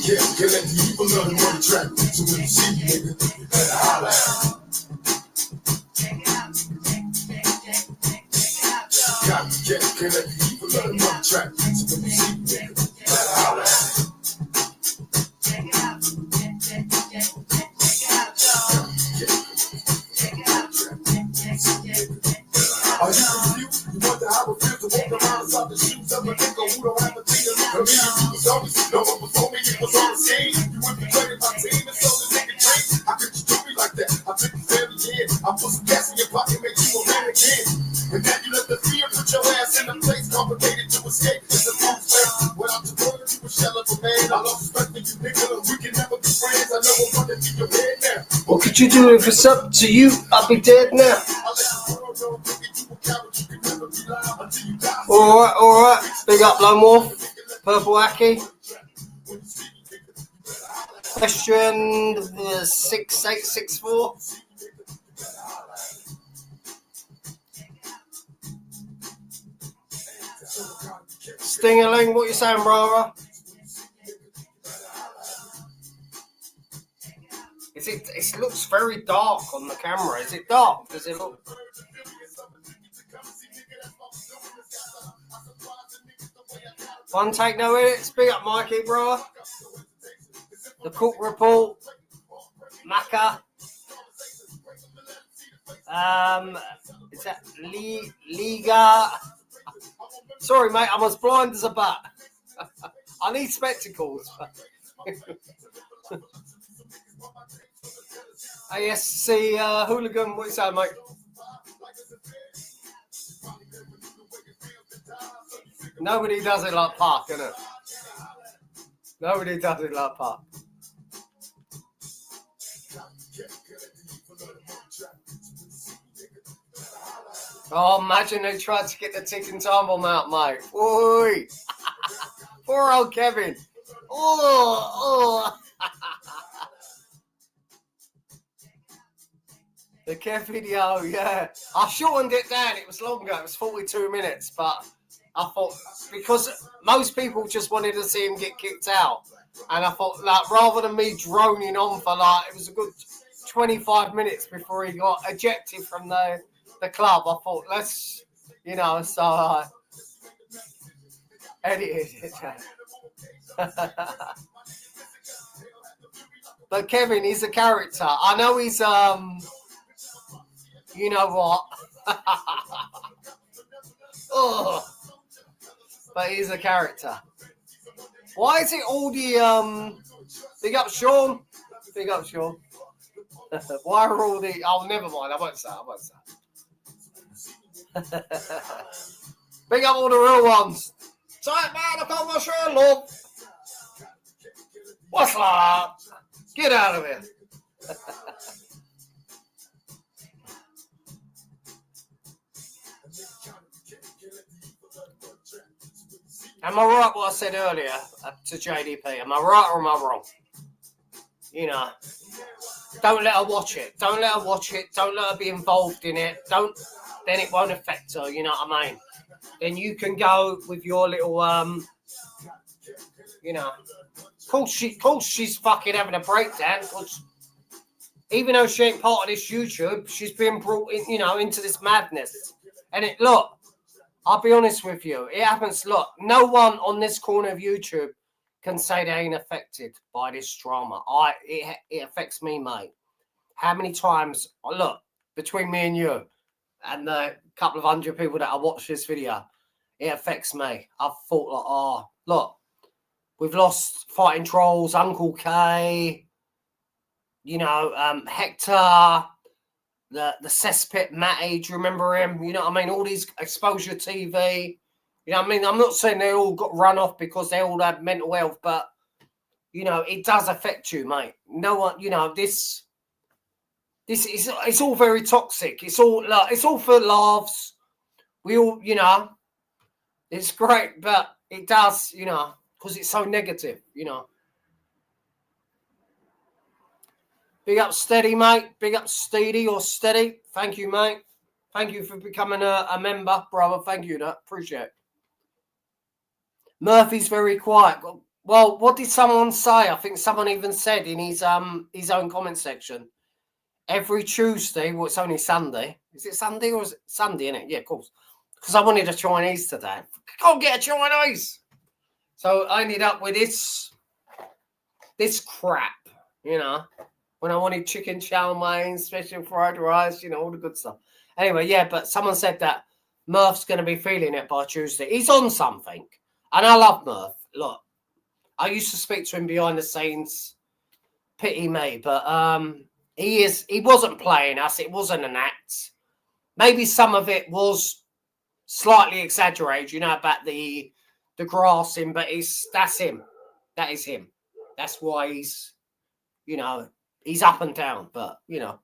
Can't let the evil of the money trap. So when you see me, nigga, you better holler at me. Can't let the evil of the money trap. So when you see me, nigga, you better holler at me. Are you confused? You wonder how it feels to walk around inside the shoes of a nigga who don't have a thing to look at me? You was always, no one before me, it was on the scene. You would be playing my team and so the nigga dream. How could you do me like that? I took you very in. I put some gas in your pocket, make you a man again. And then you let the fear put your ass in a place complicated to escape. It's a fool's place. Without the word, you a shell of a man. I lost respect for you, nigga. We can never be friends. I know I'm running through your head now. What could you do if it's up to you? I'll be dead now. Alright. Big up, Lone Wolf. Purple Aki. Question 6864. Sting-a-ling, what you saying, brother? It looks very dark on the camera. Is it dark? Does it look? One take, no edits. Big up, Mikey, bro. The Cook Report. Macca. Is that Liga? Sorry, mate. I'm as blind as a bat. I need spectacles. ASC Hooligan, what you saying, mate? Nobody does it like Park, innit? Nobody does it like Park. Oh, imagine they tried to get the ticking time bomb out, mate. Oi! Poor old Kevin. Oh. The Kev video, yeah. I shortened it down. It was longer. It was 42 minutes, but I thought because most people just wanted to see him get kicked out, and I thought like rather than me droning on for like it was a good 25 minutes before he got ejected from the club. I thought let's so I edited it. But Kevin, he's a character. I know he's you know what? Oh. But he's a character. Why is it all the big up Sean? Big up Sean. Why are all the never mind, I won't say. Big up all the real ones. Tight man, I got my shirt, love. What's that? Get out of here. Am I right what I said earlier to JDP? Am I right or am I wrong? Don't let her watch it. Don't let her watch it. Don't let her be involved in it. Then it won't affect her, you know what I mean? Then you can go with your little, Of course she's fucking having a breakdown. Because even though she ain't part of this YouTube, she's been brought in, into this madness. And look, I'll be honest with you. It happens. Look, no one on this corner of YouTube can say they ain't affected by this drama. It affects me, mate. How many times? Look, between me and you, and the couple of hundred people that I watched this video, it affects me. I've thought look, we've lost Fighting Trolls, Uncle K, Hector. The cesspit Matty, do you remember him? You know what I mean? All these exposure TV. You know what I mean? I'm not saying they all got run off because they all had mental health, but, it does affect you, mate. No one, this is, it's all very toxic. It's all for laughs. We all, it's great, but it does, because it's so negative, Big up Steady, mate. Big up Steady or Steady. Thank you, mate. Thank you for becoming a member, brother. Thank you, that. Appreciate it. Murphy's very quiet. Well, what did someone say? I think someone even said in his own comment section. Every Tuesday, well, it's only Sunday. Is it Sunday or is it Sunday, isn't it? Yeah, of course. Because I wanted a Chinese today. Can't get a Chinese. So I ended up with this crap, you know, when I wanted chicken chow mein, special fried rice, you know, all the good stuff. Anyway, yeah, but someone said that Murph's going to be feeling it by Tuesday. He's on something. And I love Murph. Look, I used to speak to him behind the scenes. Pity me, but he wasn't playing us. It wasn't an act. Maybe some of it was slightly exaggerated, you know, about the grassing, but that's him. That is him. That's why he's, you know, he's up and down. But, you know,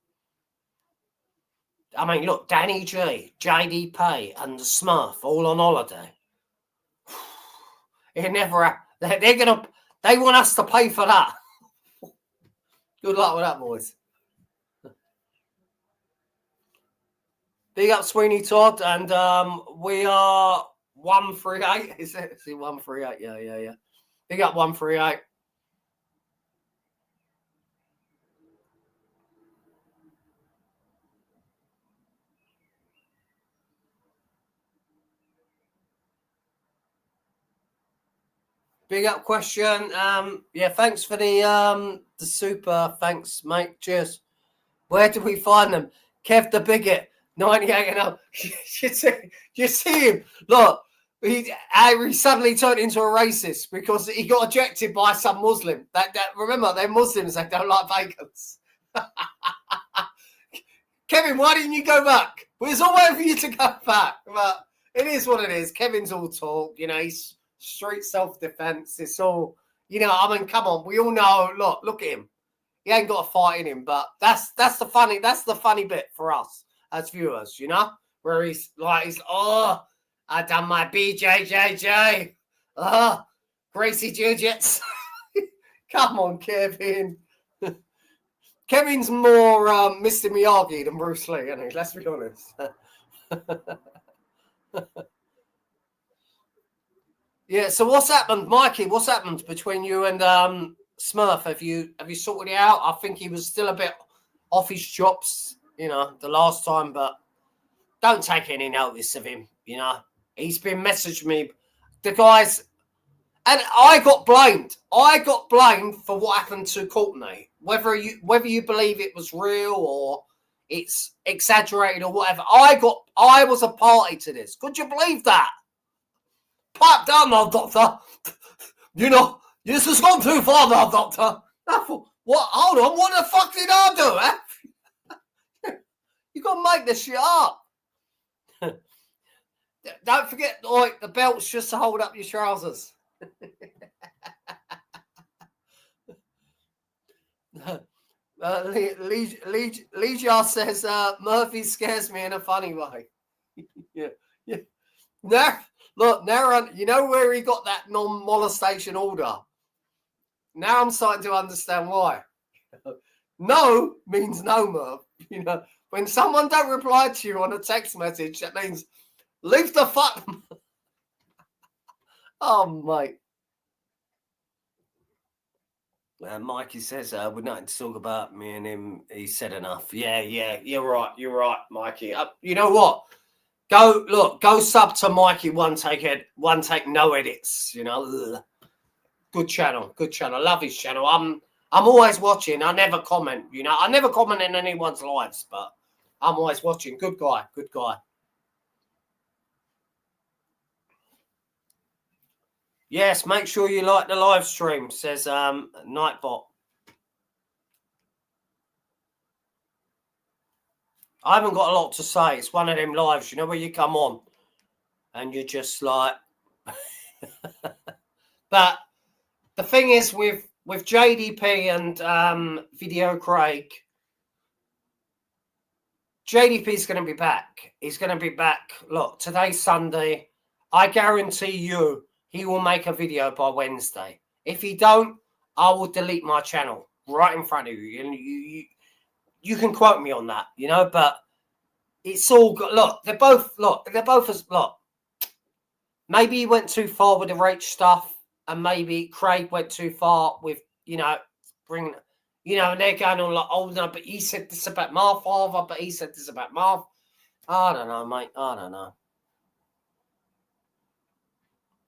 I mean, look, Danny G, JDP, and the Smurf all on holiday. It never. They want us to pay for that. Good luck with that, boys. Big up Sweeney Todd, and we are 138. Is it 138? Yeah. Big up 138. Big up question. Yeah, thanks for the super. Thanks, mate. Cheers. Where do we find them? Kev the Bigot, 98 and up. You see him? Look, he suddenly turned into a racist because he got ejected by some Muslim. That remember, they're Muslims. They don't like vegans. Kevin, why didn't you go back? Well, it's all waiting for you to go back. But it is what it is. Kevin's all talk. You know, he's street self-defense. It's all, you know, I mean, come on. We all know, look at him. He ain't got a fight in him, but that's the funny bit for us as viewers, you know? Where he's oh, I done my BJJJ. Gracie Jiu-Jitsu. Come on, Kevin. Kevin's more Mr. Miyagi than Bruce Lee, isn't he? Let's be honest. Yeah, so what's happened, Mikey? What's happened between you and Smurf? Have you sorted it out? I think he was still a bit off his chops, you know, the last time, but don't take any notice of him, you know. He's been messaging me. The guys, and I got blamed. I got blamed for what happened to Courtney. Whether you believe it was real or it's exaggerated or whatever. I was a party to this. Could you believe that? Pipe down now, Doctor. You know, this has gone too far now, Doctor. What? Hold on. What the fuck did I do, eh? You got to make this shit up. Don't forget, like, the belt's just to hold up your trousers. Leisure says, Murphy scares me in a funny way. Yeah. Now, you know where he got that non-molestation order? Now I'm starting to understand why. No means no, Murph. You know, when someone don't reply to you on a text message, that means leave the fuck. Oh, mate. Mikey says, we're not to talk about me and him. He said enough. Yeah, you're right, Mikey. You know what? Go sub to Mikey, one take, no edits, you know. Ugh. Good channel. Love his channel. I'm always watching. I never comment, you know. I never comment in anyone's lives, but I'm always watching. Good guy. Yes, make sure you like the live stream, says Nightbot. I haven't got a lot to say. It's one of them lives, you know, where you come on and you're just like... But the thing is with JDP and Video Craig, JDP's going to be back. He's going to be back. Look, today's Sunday. I guarantee you he will make a video by Wednesday. If he don't, I will delete my channel right in front of you. You can quote me on that, you know, but it's all good. Look, they're both as maybe he went too far with the rape stuff. and maybe Craig went too far with, bringing, and they're going on like, oh no, but he said this about my father, but he said this about my. I don't know, mate. I don't know.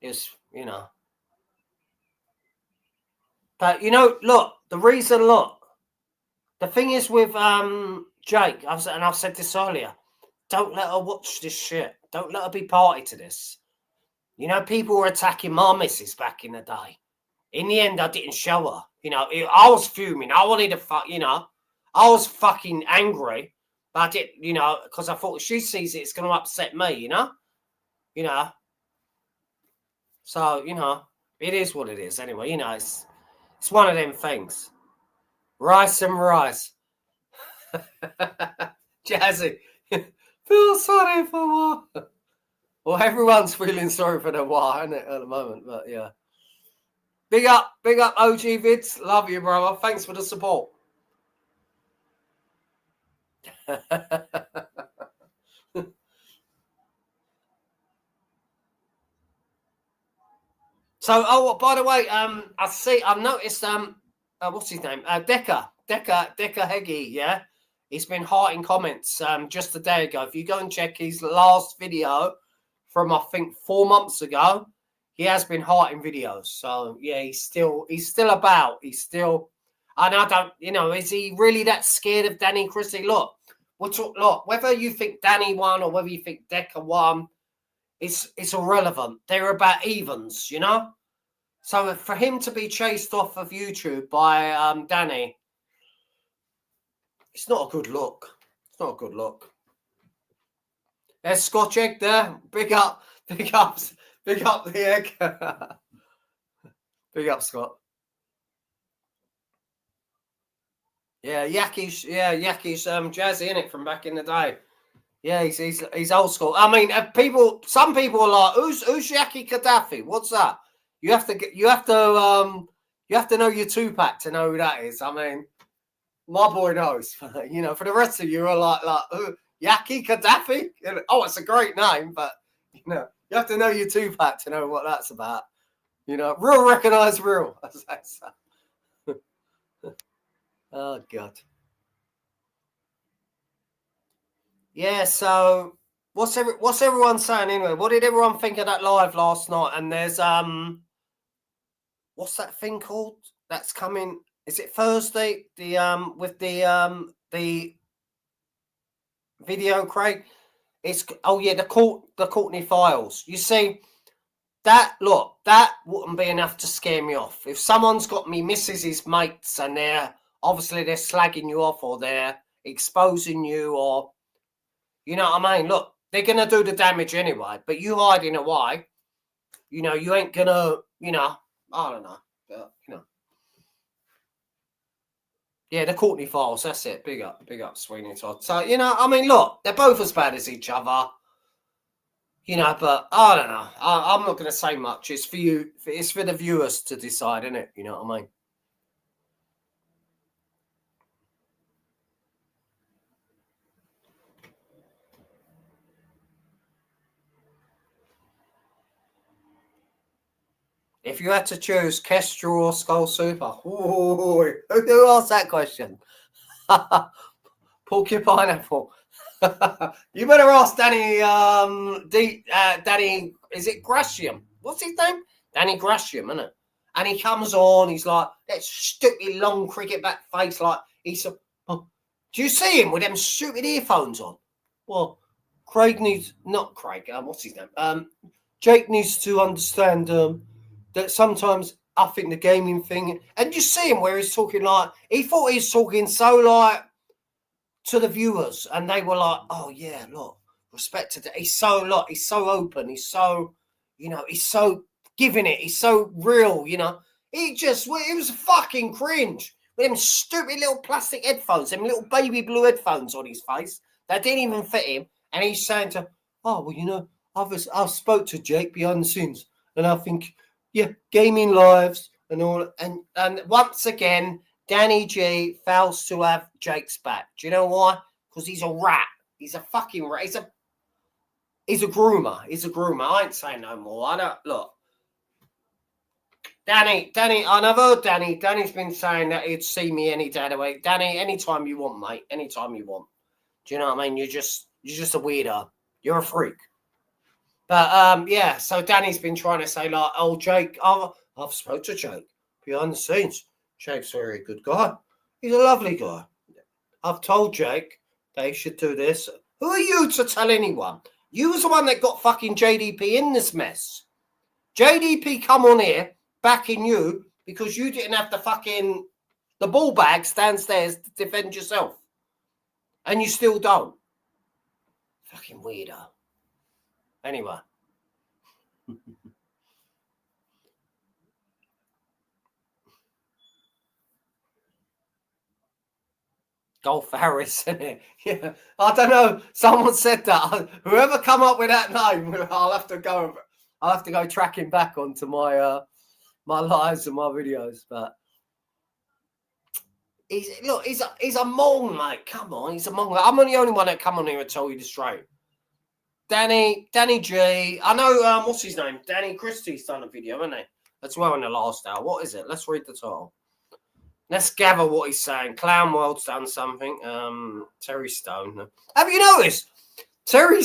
It's, But, look, the thing is with Jake, I've said this earlier, don't let her watch this shit. Don't let her be party to this. People were attacking my missus back in the day. In the end, I didn't show her. I was fuming. I wanted to fuck, I was fucking angry. But I did, because I thought if she sees it, it's going to upset me, So, it is what it is anyway. It's one of them things. Rice and rice. Jazzy. Feel sorry for what? Well, everyone's feeling sorry for the war, isn't it, at the moment? But yeah. Big up OG Vids. Love you, brother. Thanks for the support. So, by the way, I've noticed, what's his name? Decker Heggie, yeah? He's been hearting comments just a day ago. If you go and check his last video from, I think, 4 months ago, he has been hearting videos. So, yeah, he's still about. He's still, and I don't, is he really that scared of Danny and Christie? Look, whether you think Danny won or whether you think Decker won, it's irrelevant. They're about evens, So for him to be chased off of YouTube by Danny, it's not a good look. It's not a good look. There's Scotch Egg there. Big up the egg. Big up, Scott. Yeah, Yaki's Jazzy, innit, from back in the day. Yeah, he's old school. I mean, some people are like, who's Yaki Gaddafi? What's that? You have to know your Tupac to know who that is. I mean, my boy knows. For the rest of you are like Yaki Gaddafi. Oh, it's a great name, but you have to know your Tupac to know what that's about. Real recognize real. Oh God. Yeah. So what's everyone saying anyway? What did everyone think of that live last night? And there's what's that thing called? That's coming. Is it Thursday? With the video, Craig. It's the Courtney Files. You see, that wouldn't be enough to scare me off. If someone's got me missus's mates and they're slagging you off or they're exposing you or, you know what I mean? Look, they're gonna do the damage anyway. But you hiding away, you ain't gonna, I don't know, but yeah, the Courtney Files. That's it. Big up, Sweeney Todd. So I mean, look, they're both as bad as each other. But I don't know. I'm not going to say much. It's for you. It's for the viewers to decide, isn't it? You know what I mean? If you had to choose Kestrel or Skull Super, who asked that question? Porcupine Apple. You better ask Danny. Danny, is it Gratiam? What's his name? Danny Gratiam, isn't it? And he comes on. He's like that stupid long cricket bat face. Like he's. Do you see him with them stupid earphones on? Well, Craig needs not Craig. What's his name? Jake needs to understand that sometimes I think the gaming thing, and you see him where he's talking like he thought he was talking so like to the viewers, and they were like, "Oh yeah, look, respect to that." He's so open. He's so, he's so giving it. He's so real. It was fucking cringe with them stupid little plastic headphones, them little baby blue headphones on his face that didn't even fit him, and he's saying to, "Oh well, I've spoke to Jake behind the scenes, and I think." Yeah, gaming lives and all, and once again, Danny G fails to have Jake's back. Do you know why? Because he's a rat. He's a fucking rat. He's a groomer. I ain't saying no more. I don't look. Danny, and I've heard Danny. Danny's been saying that he'd see me any day of the week. Danny, anytime you want, mate. Anytime you want. Do you know what I mean? You're just a weirdo. You're a freak. But yeah. So Danny's been trying to say like, oh Jake, I've spoke to Jake behind the scenes. Jake's a very good guy. He's a lovely guy. I've told Jake that he should do this. Who are you to tell anyone? You was the one that got fucking JDP in this mess. JDP come on here backing you because you didn't have the ball bags downstairs to defend yourself. And you still don't. Fucking weirdo. Anyway. Golf Harris, isn't it? Yeah. I don't know. Someone said that. Whoever come up with that name, I'll have to go tracking back onto my my lives and my videos. But he's a mong, mate. Come on, he's a mong. I'm the only one that come on here and tell you the straight. Danny G. I know what's his name? Danny Christie's done a video, hasn't he? As well in the last hour. What is it? Let's read the title. Let's gather what he's saying. Clown World's done something. Terry Stone. Have you noticed? Terry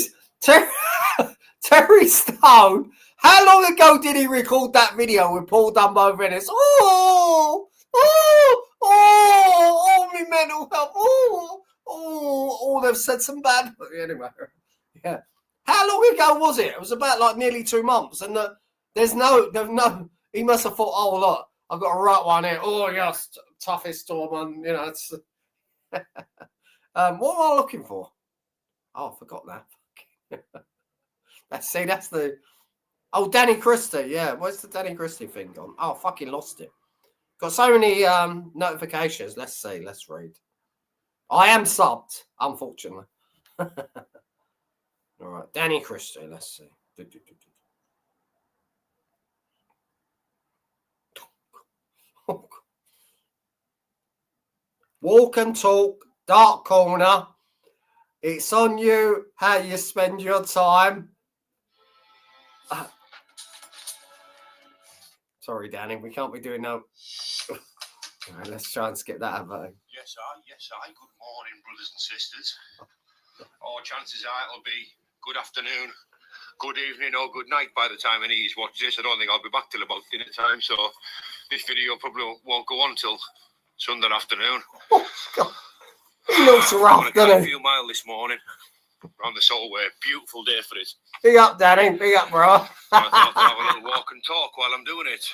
Stone. How long ago did he record that video with Paul Dumbo Venice? Oh, me mental health. They've said some bad. Anyway, yeah. How long ago was it? It was about like nearly 2 months, and there's no. He must have thought, oh look, I've got a right one here. Oh yes, toughest storm, and you know it's. What am I looking for? Oh, I forgot that. That's the. Oh, Danny Christie. Yeah, where's the Danny Christie thing gone? Oh, fucking lost it. Got so many notifications. Let's see. Let's read. I am subbed, unfortunately. All right, Danny Christie. Let's see. Walk and talk, dark corner. It's on you how you spend your time. Sorry, Danny, we can't be doing no. All right, let's try and skip that advert. Yes, I. Good morning, brothers and sisters. Or chances are it'll be good afternoon, good evening, or good night by the time any of you watch this. I don't think I'll be back till about dinner time, so this video probably won't go on till Sunday afternoon. Oh, God. He looks rough, doesn't he? A few miles this morning around the Solway. Beautiful day for it. Big up, Danny. Big up, bro. I thought I'd have a little walk and talk while I'm doing it.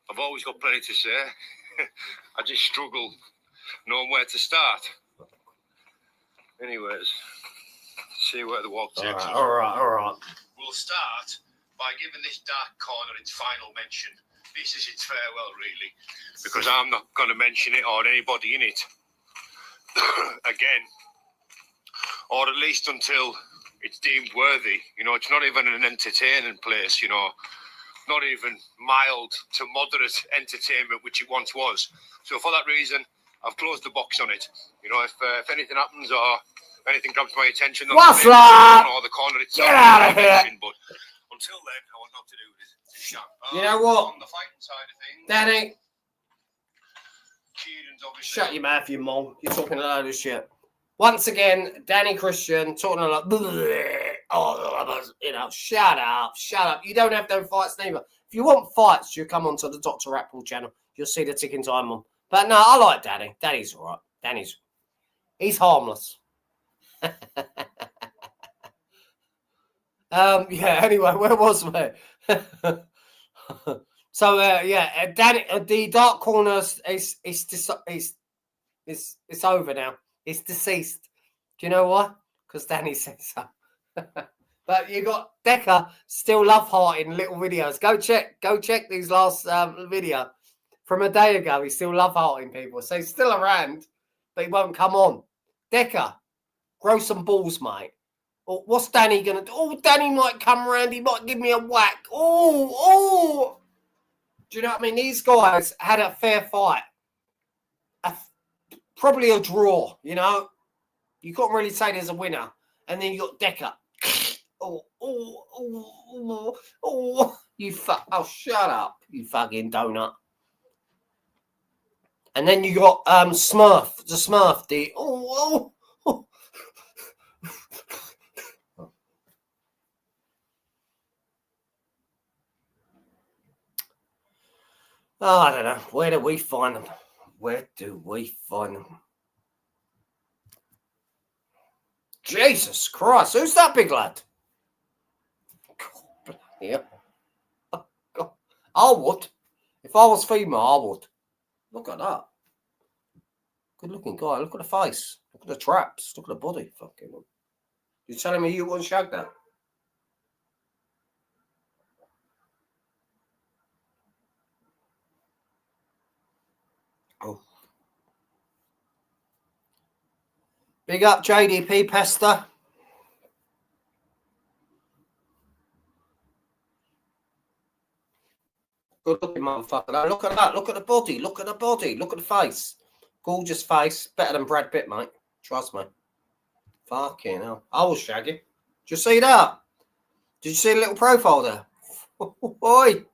I've always got plenty to say. I just struggle knowing where to start. Anyways, see where the walk takes us. All right. We'll start by giving this dark corner its final mention. This is its farewell, really, because I'm not going to mention it or anybody in it again, or at least until it's deemed worthy. You know, it's not even an entertaining place, you know, not even mild to moderate entertainment, which it once was. So for that reason, I've closed the box on it. You know, if anything happens or anything grabs my attention, what's that? Or the corner itself, get out of here. But until then, I want not to do this. You know what? On the fighting side of things, Danny, Kieran's obviously. shut your mouth, you mong. You're talking a load of shit. Once again, Danny Christian talking a lot. You know, shut up. You don't have no fights neither. If you want fights, you come onto the Dr. Ratpool channel. You'll see the ticking time on. But no, I like Danny. Danny's all right. He's harmless. Yeah. Anyway, where was we? So Danny, the dark corner is over now. It's deceased. Do you know why? Because Danny said so. But you got Decker still love hearting little videos. Go check these last video from a day ago. He's still love hearting people. So he's still around, but he won't come on. Decker, grow some balls, mate. Or what's Danny gonna do? Oh, Danny might come around. He might give me a whack. Oh. Do you know what I mean? These guys had a fair fight. Probably a draw, you know. You couldn't really say there's a winner. And then you got Decker. You fuck. Oh, shut up, you fucking donut. And then you got Smurf, the Smurf, the oh. Oh, I don't know. Where do we find them? Where do we find them? Jesus Christ, who's that big lad? God, yeah. God. I would. If I was female, I would. Look at that. Good looking guy. Look at the face. Look at the traps. Look at the body. Fucking. You telling me you wouldn't shag that? Oh. Big up JDP Pester. Good looking motherfucker. Look at that. Look at the body. Look at the body. Look at the face. Gorgeous face. Better than Brad Pitt, mate. Trust me. Fucking hell. I was shaggy. Did you see that? Did you see the little profile there? Oi.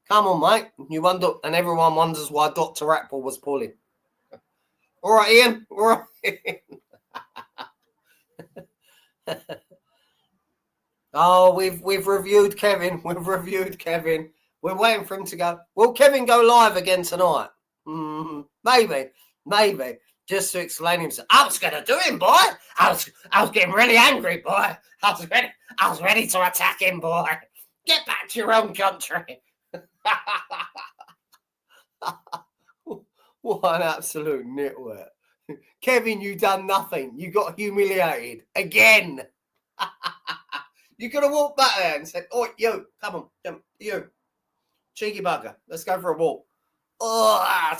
Come on, mate. You wonder, and everyone wonders why Dr. Apple was poorly. All right, Ian. All right. Oh, we've reviewed Kevin. We've reviewed Kevin. We're waiting for him to go. Will Kevin go live again tonight? Maybe. Just to explain himself. I was gonna do him, boy. I was getting really angry, boy. I was ready to attack him, boy. Get back to your own country. What an absolute nitwit. Kevin, you done nothing. You got humiliated again. You could have walked back there and said, "Oh, you, come on, you, cheeky bugger, let's go for a walk." Oh,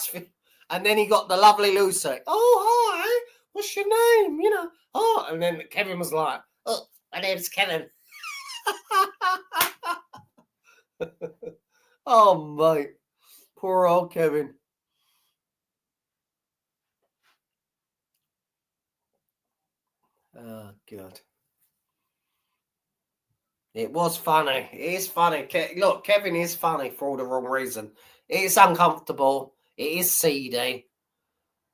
and then he got the lovely Lucy. Oh, hi, what's your name? You know, oh, and then Kevin was like, "Oh, my name's Kevin." Oh, mate, poor old Kevin. Oh, God. It was funny. It is funny. Look, Kevin is funny for all the wrong reason. It is uncomfortable. It is seedy.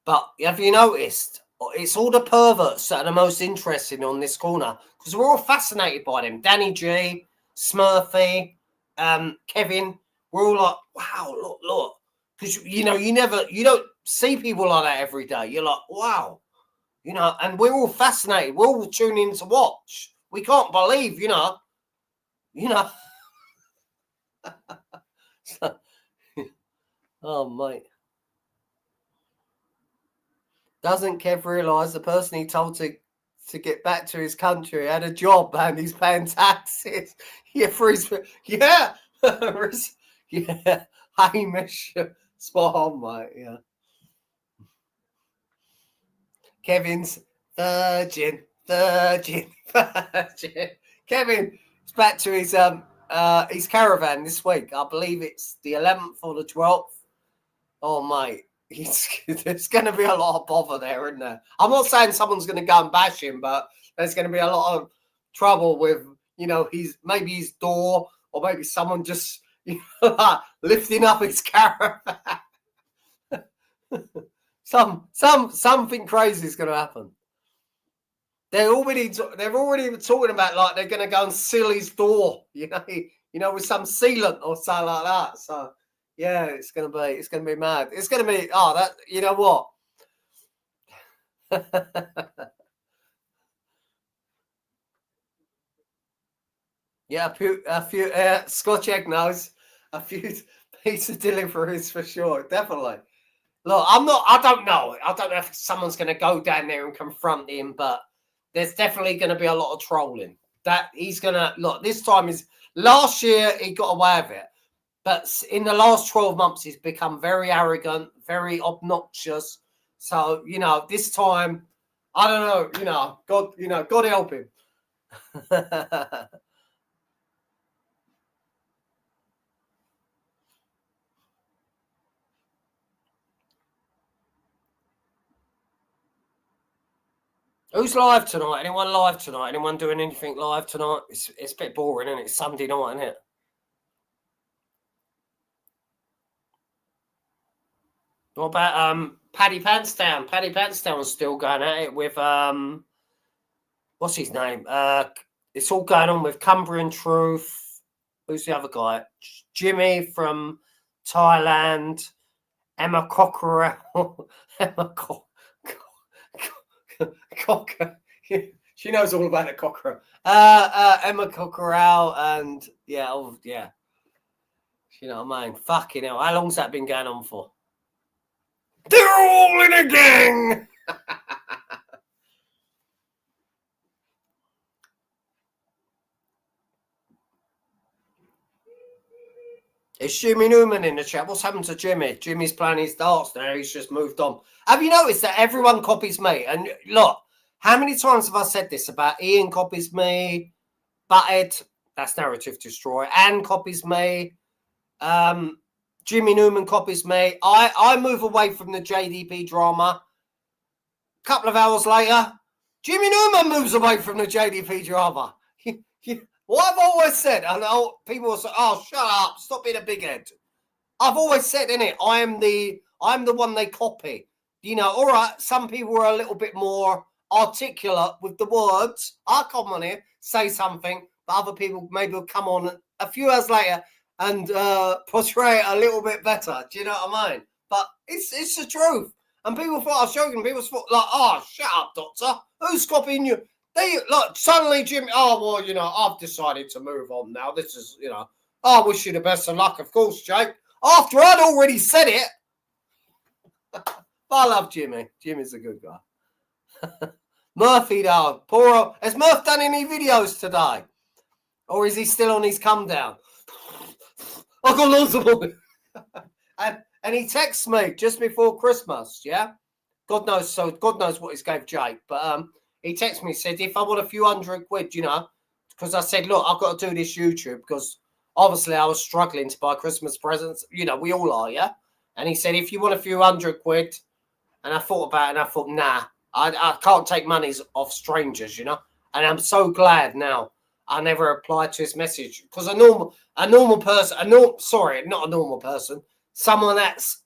But have you noticed? It's all the perverts that are the most interesting on this corner because we're all fascinated by them. Danny G, Smurfy, Kevin. We're all like, wow, look. Because, you don't see people like that every day. You're like, wow. And we're all fascinated. We're all tuning in to watch. We can't believe, Oh, mate. Doesn't Kev realise the person he told to get back to his country had a job and he's paying taxes? Yeah, for his yeah, yeah. Hamish, spot on, mate. Yeah. Kevin's virgin. Kevin is back to his caravan this week. I believe it's the 11th or the 12th. Oh, mate. There's going to be a lot of bother there, isn't there? I'm not saying someone's going to go and bash him, but there's going to be a lot of trouble with, maybe his door, or maybe someone just lifting up his caravan. Something crazy is going to happen. They're already talking about like they're going to go and seal his door, with some sealant or something like that. So. Yeah, it's gonna be mad. It's gonna be you know what? Yeah, a few Scotch egg nose, a few pizza deliveries for sure, definitely. Look, I don't know if someone's gonna go down there and confront him, but there's definitely gonna be a lot of trolling. That he's gonna look. This time is last year he got away with it. But in the last 12 months, he's become very arrogant, very obnoxious. So, this time, I don't know, God help him. Who's live tonight? Anyone live tonight? Anyone doing anything live tonight? It's a bit boring, isn't it? It's Sunday night, isn't it? What about Paddy Pantsdown? Paddy Pantsdown's still going at it with what's his name? It's all going on with Cumbrian Truth. Who's the other guy? Jimmy from Thailand. Emma Cockerell. Emma Cocker. She knows all about the cockerel. Emma Cockerell and yeah. You know what I mean? Fucking hell. How long's that been going on for? They're all in a gang. It's Jimmy Newman in the chat. What's happened to Jimmy? Jimmy's playing his darts now. He's just moved on. Have you noticed that everyone copies me? And look, how many times have I said this about Ian copies me, Butthead, that's Narrative Destroy, Anne copies me, Jimmy Newman copies me. I move away from the JDP drama. A couple of hours later, Jimmy Newman moves away from the JDP drama. What I've always said, I know people will say, "Oh, shut up! Stop being a big head." I've always said, innit, I'm the one they copy. You know, all right. Some people are a little bit more articulate with the words. I come on here, say something, but other people maybe will come on a few hours later and portray it a little bit better. Do you know what I mean? But it's the truth. And people thought I was joking. People thought like, "Oh, shut up, Doctor. Who's copying you?" They look suddenly, Jimmy. Oh well, you know, I've decided to move on now. This is, you know, I wish you the best of luck, of course, Jake. After I'd already said it. I love Jimmy. Jimmy's a good guy. Murphy, though. Poor. Has Murph done any videos today? Or is he still on his come down? I've got loads of them. and he texts me just before Christmas, yeah? God knows what he's gave Jake. But he texted me, said, if I want a few £100, you know, because I said, look, I've got to do this YouTube because obviously I was struggling to buy Christmas presents. You know, we all are, yeah? And he said, if you want a few £100, and I thought about it, and I thought, nah, I can't take monies off strangers, you know? And I'm so glad now I never replied to his message because not a normal person, someone that's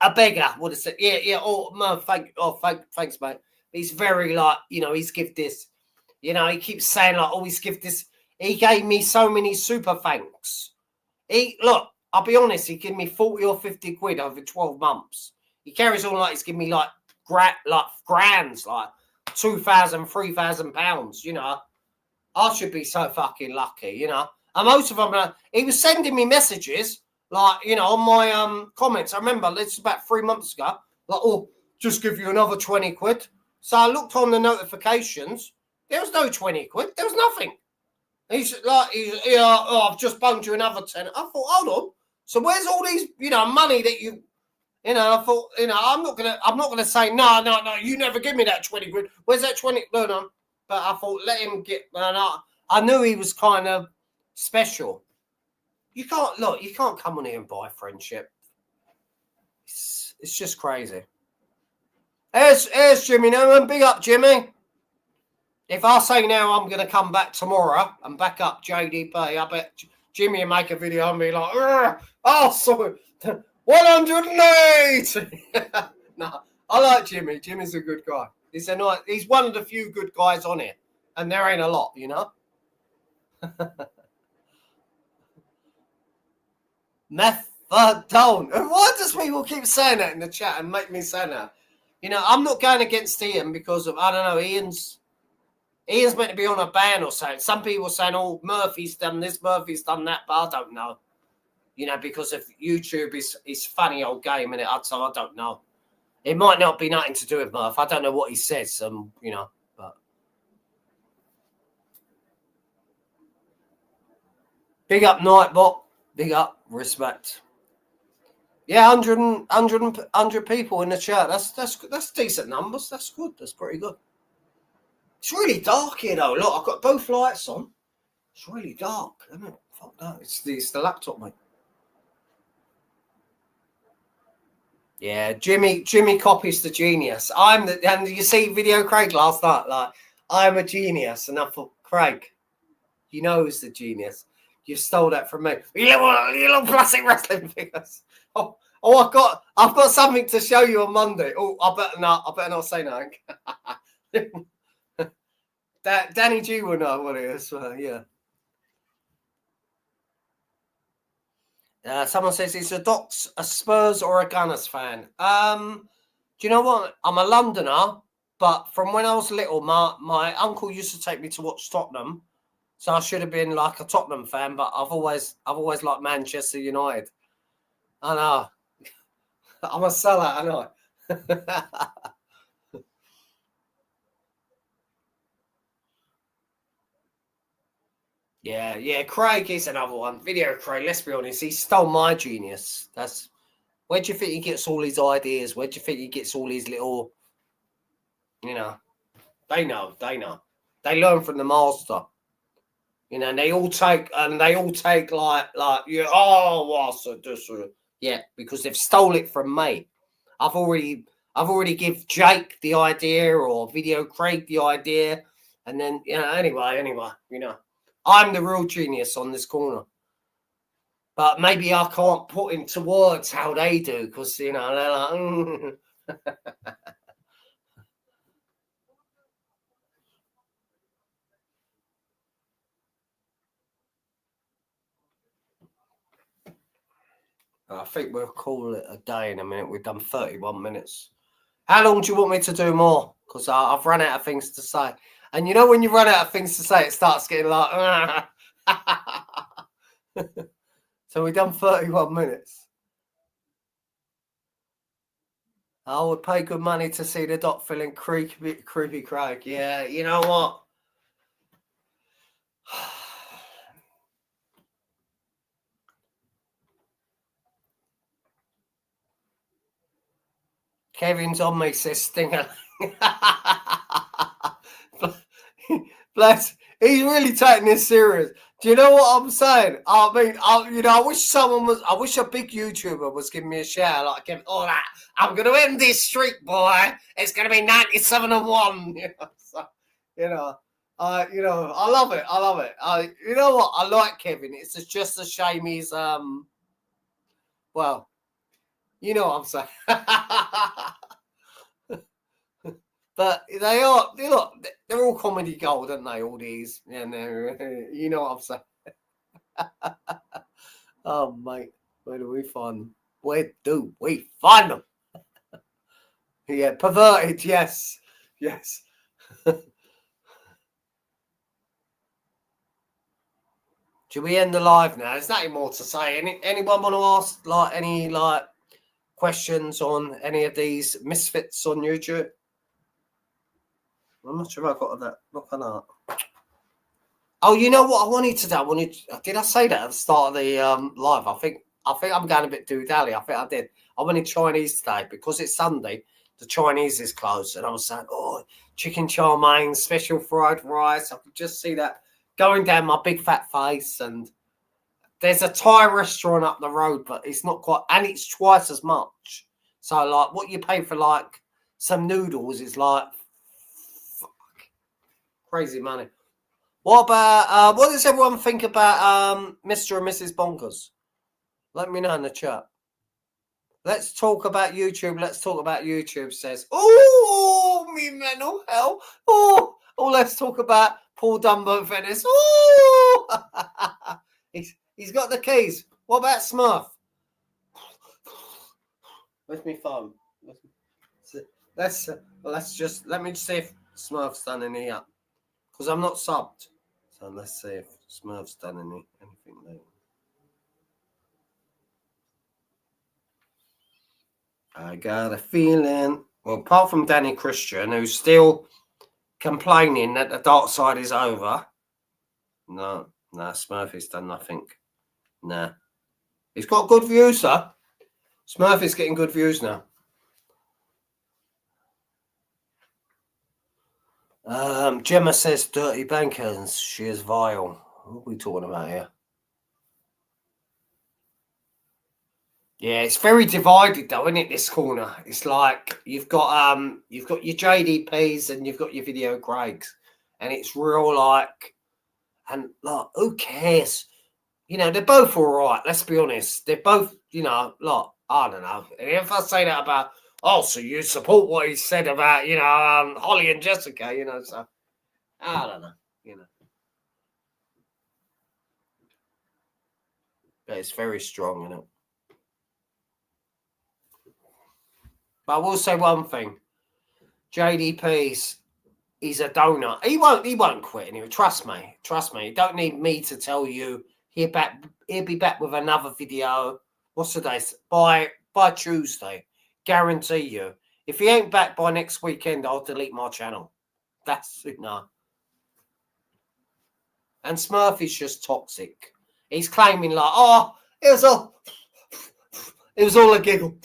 a beggar would have said, yeah, oh, no, thanks, mate. He's very like, you know, he's give this, you know, he keeps saying like, oh, he's give this. He gave me so many super thanks. Look, I'll be honest, he gave me 40 or 50 quid over 12 months. He carries on like he's giving me like grands, like 2,000, 3,000 pounds, you know. I should be so fucking lucky, you know. And most of them, he was sending me messages, like, you know, on my comments. I remember this was about 3 months ago, like, oh, just give you another 20 quid. So I looked on the notifications. There was no 20 quid. There was nothing. He's like, I've just bunged you another 10. I thought, hold on. So where's all these, you know, money that you know, I thought, you know, I'm not gonna say no, you never give me that 20 quid. Where's that 20? No. But I thought, let him get, and I knew he was kind of special. You can't come on here and buy friendship. It's just crazy. Here's Jimmy Newman. Big up, Jimmy. If I say now I'm going to come back tomorrow and back up JDP, I bet Jimmy will make a video and be like, oh, sorry, 108. No, I like Jimmy. Jimmy's a good guy. He's one of the few good guys on here, and there ain't a lot, you know. Methadone. Why does people keep saying that in the chat and make me say that? You know, I'm not going against Ian because of, I don't know, Ian's meant to be on a ban or something. Some people saying, oh, Murphy's done this, Murphy's done that, but I don't know. You know, because of YouTube is funny old game, in it, so I don't know. It might not be nothing to do with Murph. I don't know what he says, you know, but. Big up Nightbot. Big up, respect. Yeah, 100 people in the chat. That's decent numbers. That's good. That's pretty good. It's really dark here though. Look, I've got both lights on. It's really dark, isn't it? Fuck that. It's the laptop, mate. Yeah, Jimmy copies the genius. And you see video Craig last night, like, I'm a genius. And I thought, Craig, you know who's the genius. You stole that from me. You little plastic wrestling figures. Oh, I've got something to show you on Monday. Oh, I better not say nothing. Danny G will know what it is. Yeah. Someone says he's a Spurs or a Gunners fan. Do you know what? I'm a Londoner, but from when I was little, my uncle used to take me to watch Tottenham, so I should have been like a Tottenham fan. But I've always liked Manchester United. I know. I'm a sellout. I know. Yeah. Craig is another one. Video Craig. Let's be honest. He stole my genius. Where do you think he gets all his ideas? Where do you think he gets all his little? You know, they know. They learn from the master. You know, and they all take like yeah. Oh, what's this? Yeah, because they've stole it from me. I've already give Jake the idea or Video Craig the idea, and then anyway, you know, I'm the real genius on this corner. But maybe I can't put into words how they do because they're like. I think we'll call it a day in a minute. We've done 31 minutes. How long do you want me to do more? Because I've run out of things to say. And you know when you run out of things to say, it starts getting like... So we've done 31 minutes. I would pay good money to see the Doc feeling creepy Craig. Yeah, you know what? Kevin's on me, says Stinger. Bless. He's really taking this serious. Do you know what I'm saying? I mean, I wish I wish a big YouTuber was giving me a shout like, all that. I'm going to end this streak, boy. It's going to be 97-1. I love it. You know what? I like Kevin. It's just a shame he's, well, you know what I'm saying. But they're all comedy gold, aren't they? All these, and you know what I'm saying. Oh, mate, where do we find them? Where do we find them? Yeah, perverted. Yes. Should we end the live now? There's nothing more to say. Anyone want to ask any questions on any of these misfits on YouTube? I'm not sure I got that. Looking up. Oh, you know what I wanted to do? Did I say that at the start of the live? I think I'm going a bit doodally. I think I did. I wanted Chinese today because it's Sunday. The Chinese is closed, and I was saying, "Oh, chicken chow mein, special fried rice." I could just see that going down my big fat face. And there's a Thai restaurant up the road, but it's not quite, and it's twice as much. So, like, what you pay for like some noodles is like crazy money. What about what does everyone think about Mr. and Mrs. Bonkers? Let me know in the chat. Let's talk about YouTube. Says, oh, me mental hell. Oh, let's talk about Paul Dumbo Venice. Oh, he's got the keys. What about Smurf? Where's my phone? Let me see if Smurf's done any up. Because I'm not subbed. So let's see if Smurf's done anything there. I got a feeling. Well, apart from Danny Christian, who's still complaining that the dark side is over. No, Smurfy's done nothing. Nah. He's got good views, though. Smurfy's getting good views now. Gemma says dirty bankers. She is vile. What are we talking about here? Yeah, it's very divided though, isn't it? This corner, it's like you've got your JDPs and you've got your video Craigs, and it's real like, and like, who cares? You know, they're both all right. Let's be honest. They're both, you know, like, I don't know. And if I say that about, oh, so you support what he said about, you know, Holly and Jessica, you know, so I don't know, you know. But it's very strong, isn't it? But I will say one thing. JDP's, he's a donor. He won't quit anyway. Trust me. You don't need me to tell you. He'll be back with another video. What's the day? By Tuesday. Guarantee you. If he ain't back by next weekend, I'll delete my channel. That's it, no. And Smurf is just toxic. He's claiming like, oh, it was all a giggle.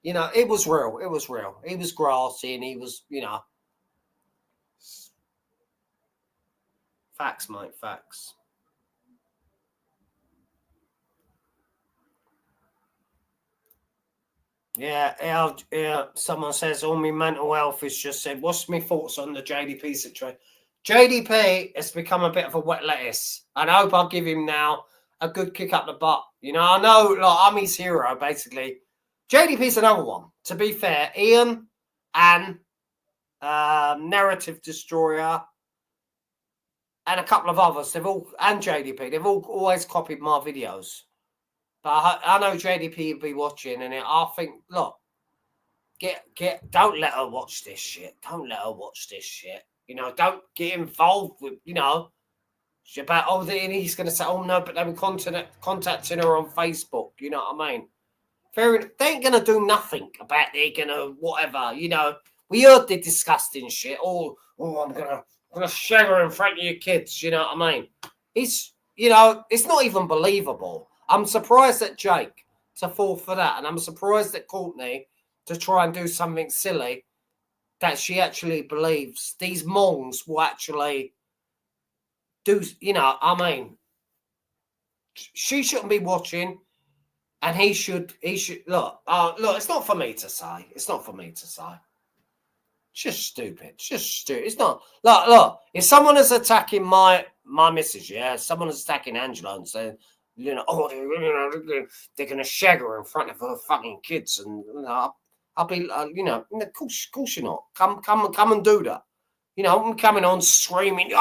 You know, it was real. It was real. He was grassy and he was, you know. Facts, mate, facts. Yeah. Someone says all my mental health is just said. What's my thoughts on the JDP situation? JDP has become a bit of a wet lettuce. And I hope I'll give him now a good kick up the butt. You know, I know, like, I'm his hero, basically. JDP's another one. To be fair, Ian and Narrative Destroyer and a couple of others, and JDP, they've all always copied my videos. But I know JDP will be watching, and I think, look, don't let her watch this shit. Don't let her watch this shit. You know, don't get involved with, you know, about, oh, he's going to say, oh, no, but they were contacting her on Facebook. You know what I mean? They ain't going to do nothing about they're going to whatever, you know. We heard the disgusting shit. Oh, I'm going to shag her in front of your kids. You know what I mean? You know, it's not even believable. I'm surprised at Jake to fall for that. And I'm surprised at Courtney to try and do something silly that she actually believes these mongs will actually do, you know, I mean, she shouldn't be watching and he should, look, it's not for me to say. It's not for me to say. It's just stupid. It's not, look, if someone is attacking my missus, yeah, someone is attacking Angela and saying, you know, oh, they're going to shag her in front of her fucking kids, and you know, I'll be, you know, of course you're not. Come and do that. You know, I'm coming on screaming,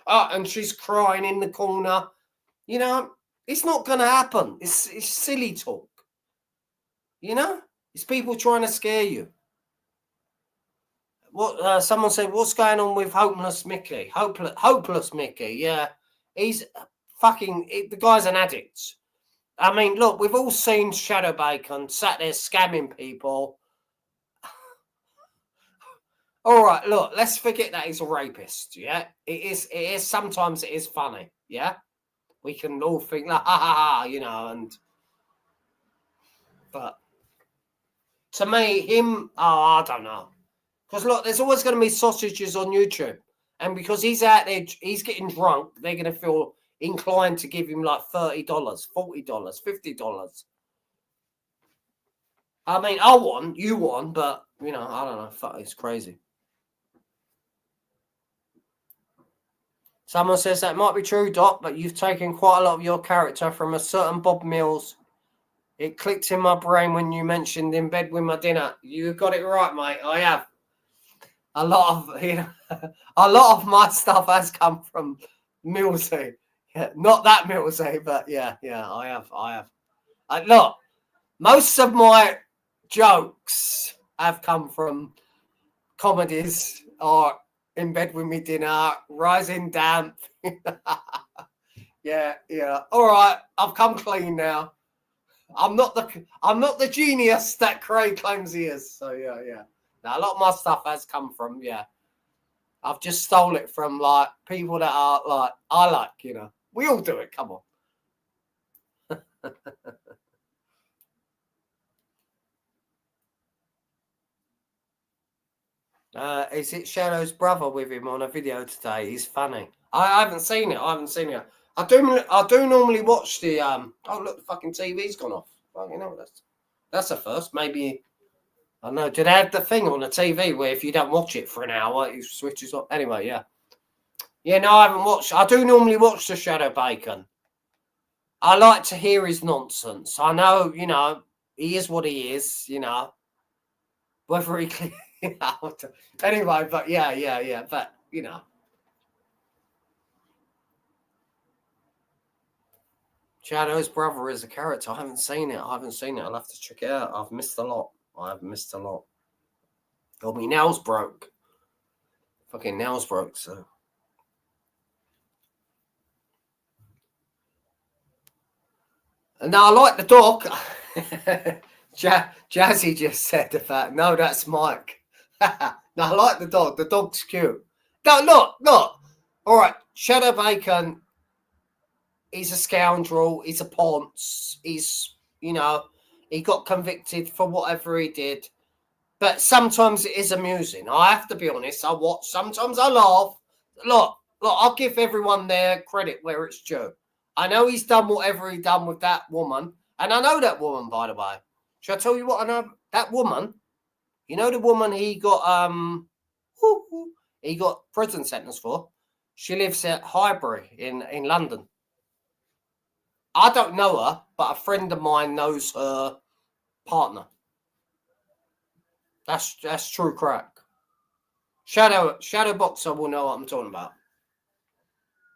and she's crying in the corner. You know, it's not going to happen. It's silly talk. You know, it's people trying to scare you. What someone said, what's going on with Hopeless Mickey? Hopeless Mickey, yeah, he's the guy's an addict. I mean, look, we've all seen Shadow Bacon sat there scamming people. All right, look, let's forget that he's a rapist, yeah? It is, sometimes it is funny, yeah? We can all think, like, you know, but to me, I don't know. Because, look, there's always going to be sausages on YouTube. And because he's out there, he's getting drunk, they're going to feel inclined to give him like $30, $40, $50. I mean, you won, but, you know, I don't know. It's crazy. Someone says that might be true, Doc, but you've taken quite a lot of your character from a certain Bob Mills. It clicked in my brain when you mentioned In Bed With My Dinner. You got it right, mate. I have. A lot of my stuff has come from Millsy. Yeah, not that Millsy, but yeah, I have. Look, most of my jokes have come from comedies or In Bed With Me Dinner, Rising Damp. Yeah. All right, I've come clean now. I'm not the genius that Craig claims he is. So yeah. Now, a lot of my stuff has come from, yeah. I've just stole it from, like, people that are, like, I like, you know. We all do it. Come on. Is it Shadow's brother with him on a video today? He's funny. I haven't seen it. I do normally watch the, oh, look, the fucking TV's gone off. Fucking hell, that's a first. Maybe, I don't know, did they have the thing on the TV where if you don't watch it for an hour, it switches off? Anyway, yeah. Yeah, no, I haven't watched. I do normally watch the Shadow Bacon. I like to hear his nonsense. I know, you know, he is what he is, you know. Whether he you know, anyway, but yeah. But you know. Shadow's brother is a character. I haven't seen it. I'll have to check it out. I've missed a lot. Oh, my nails broke. Fucking nails broke, so. No, I like the dog. Jazzy just said the fact. No, that's Mike. No, I like the dog. The dog's cute. No, look. All right, Shadow Bacon. He's a scoundrel. He's a ponce. He's, you know, he got convicted for whatever he did. But sometimes it is amusing. I have to be honest. I watch. Sometimes I laugh. Look. I'll give everyone their credit where it's due. I know he's done whatever he done with that woman, and I know that woman, by the way. Shall I tell you what I know? That woman. You know the woman he got prison sentence for. She lives at Highbury in London. I don't know her, but a friend of mine knows her partner. That's true crack. Shadow Boxer will know what I'm talking about.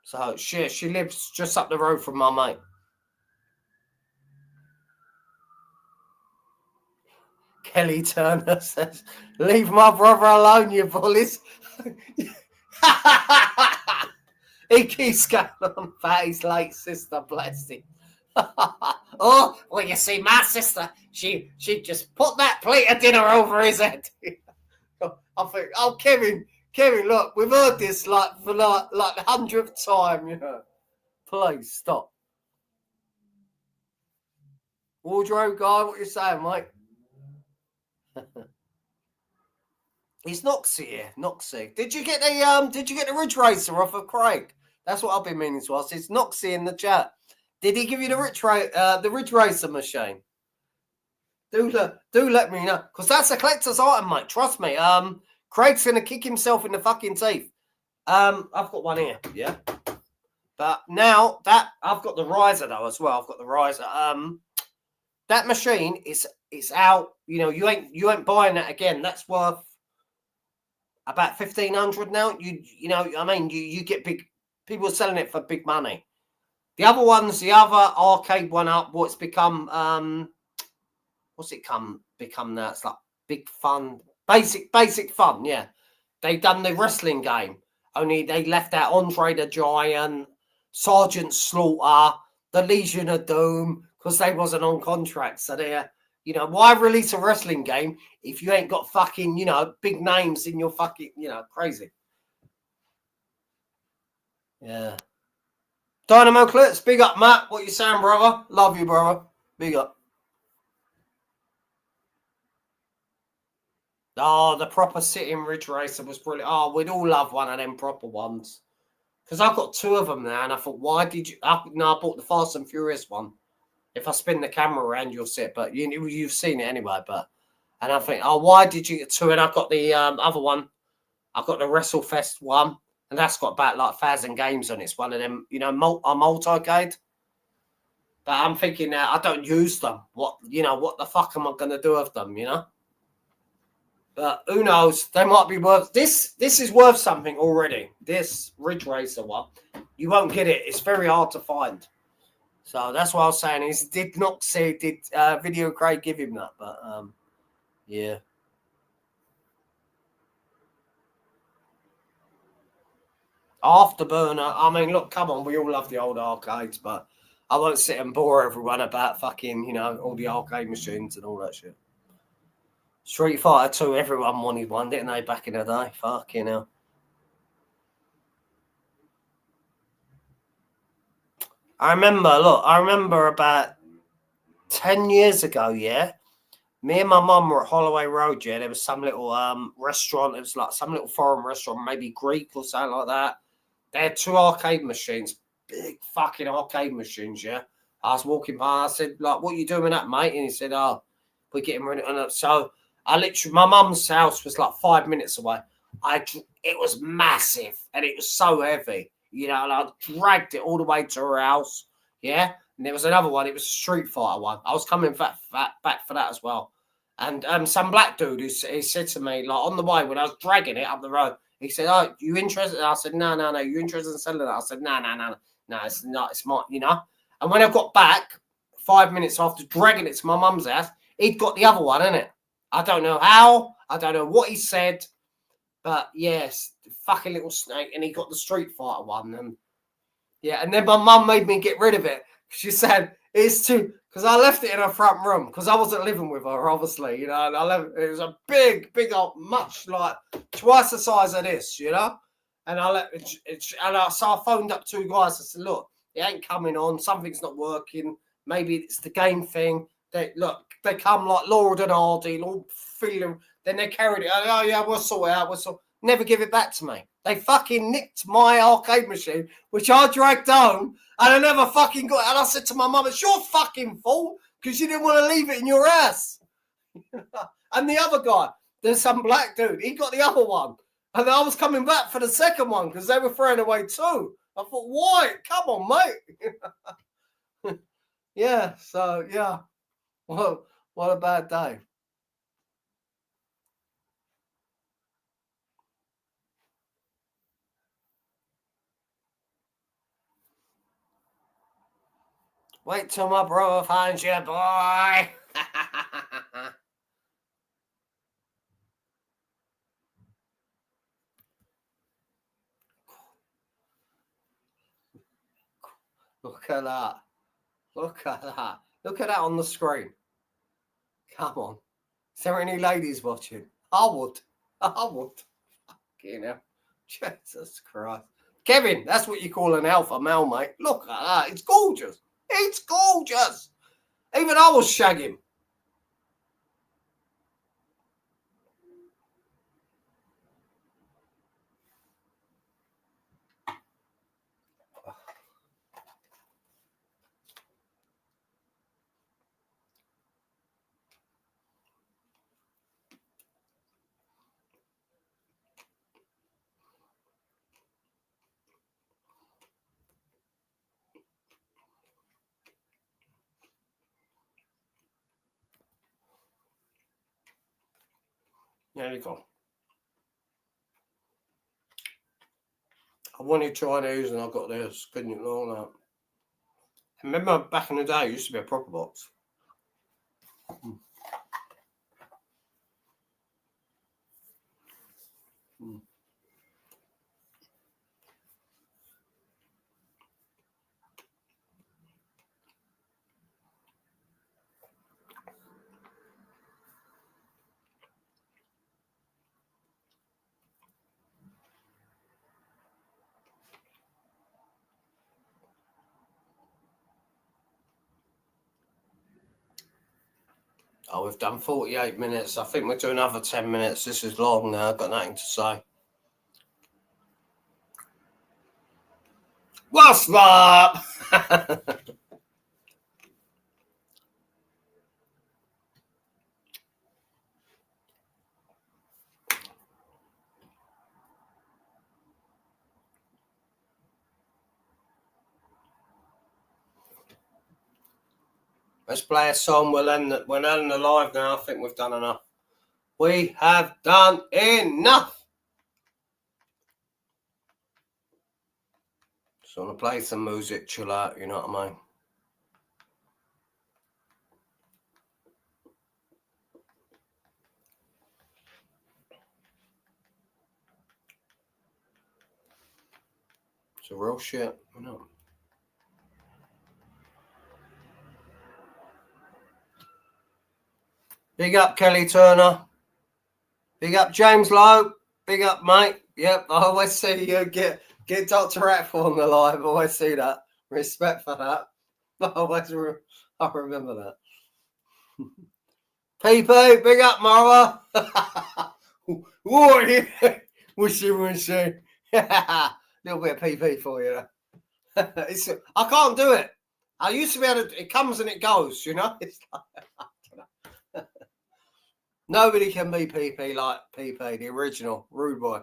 So she lives just up the road from my mate. Kelly Turner says, "Leave my brother alone, you bullies." He keeps going on about his late sister, bless him. Oh, well, you see, my sister, she just put that plate of dinner over his head. I think, oh, Kevin, look, we've heard this like for like the 100th time, you know. Please stop. Wardrobe guy, what you saying, mate? He's Noxie here, Noxie. Did you get the Ridge Racer off of Craig? That's what I've been meaning to ask. It's Noxie in the chat. Did he give you the Ridge Racer machine? Do let me know, because that's a collector's item, mate. Trust me. Craig's gonna kick himself in the fucking teeth. I've got one here, yeah. But now that I've got the riser though as well. I've got the riser. That machine is out. You know, you ain't buying that again. That's worth about 1,500 now. You know, I mean, you get big people selling it for big money. The other ones, the other arcade one up, what's become what's it become now? It's like big fun, basic fun. Yeah, they done the wrestling game. Only they left out Andre the Giant, Sergeant Slaughter, the Legion of Doom, because they wasn't on contract. So they, you know, why release a wrestling game if you ain't got fucking, you know, big names in your fucking, you know, crazy. Yeah. Dynamo Clips, big up, Matt. What you saying, brother? Love you, brother. Big up. Oh, the proper sitting Ridge Racer was brilliant. Oh, we'd all love one of them proper ones. Because I've got two of them now, and I thought, why did you... I bought the Fast and Furious one. If I spin the camera around, you'll see it. But you've seen it anyway. And I think, oh, why did you get two? And I've got the other one. I've got the WrestleFest one. And that's got about like 1,000 games on it. It's one of them, you know, a multi-cade. But I'm thinking now, I don't use them. What the fuck am I going to do with them, you know? But who knows? They might be worth... This is worth something already. This Ridge Racer one. You won't get it. It's very hard to find. So that's what I was saying. Did Video Craig give him that? But, yeah. Afterburner. I mean, look, come on. We all love the old arcades, but I won't sit and bore everyone about fucking, you know, all the arcade machines and all that shit. Street Fighter 2, everyone wanted one, didn't they, back in the day? Fucking hell. I remember about 10 years ago, yeah, me and my mum were at Holloway Road, yeah, there was some little restaurant, it was like some little foreign restaurant, maybe Greek or something like that. They had two arcade machines, big fucking arcade machines, yeah, I was walking by. I said, like, what are you doing with that, mate? And he said, oh, we're getting rid of it. So I literally, my mum's house was like 5 minutes away. It was massive and it was so heavy, you know, and I dragged it all the way to her house. Yeah. And there was another one. It was a Street Fighter one. I was coming back for that as well. And some black dude, he said to me, like, on the way when I was dragging it up the road, he said, oh, you interested? And I said, no. You interested in selling it? I said, no. No, it's not. It's my, you know. And when I got back, 5 minutes after dragging it to my mum's house, he'd got the other one, innit? I don't know how. I don't know what he said. But, yes, fucking little snake. And he got the Street Fighter one. And, yeah, and then my mum made me get rid of it. She said, it's too... Because I left it in her front room. Because I wasn't living with her, obviously. You know, and it was a big old, much like twice the size of this, you know? And so I phoned up two guys. I said, look, it ain't coming on. Something's not working. Maybe it's the game thing. They come like Laura and Hardy, all feeling. Then they carried it. Oh, yeah, we'll sort it out. Never give it back to me. They fucking nicked my arcade machine, which I dragged home, and I never fucking got it. And I said to my mum, it's your fucking fault because you didn't want to leave it in your ass. And the other guy, there's some black dude. He got the other one. And I was coming back for the second one because they were throwing away two. I thought, why? Come on, mate. Yeah, so, yeah. Well, what a bad day. Wait till my brother finds you, boy. Look at that. Look at that. Look at that on the screen. Come on. Is there any ladies watching? I would. Fucking hell. Jesus Christ. Kevin, that's what you call an alpha male, mate. Look at that. It's gorgeous. It's gorgeous. Even I was shagging. There you go. I wanted Chinese and I got this. Couldn't ignore that. Remember back in the day, it used to be a proper box. Oh, we've done 48 minutes. I think we'll do another 10 minutes. This is long now. I've got nothing to say. What's up? Let's play a song. We're ending the live now. I think we've done enough. We have done enough. Just want to play some music, chill out, you know what I mean? It's a real shit, you know. Big up Kelly Turner. Big up James Lowe. Big up, mate. Yep, I always see you get Dr. Ratford on the live. I always see that. Respect for that. I remember that. PP, big up, Mara. What? Wishy. Little bit of PP for you. I can't do it. I used to be able to, it comes and it goes, you know? It's like, I don't know. Nobody can be PP like PP, the original, rude boy.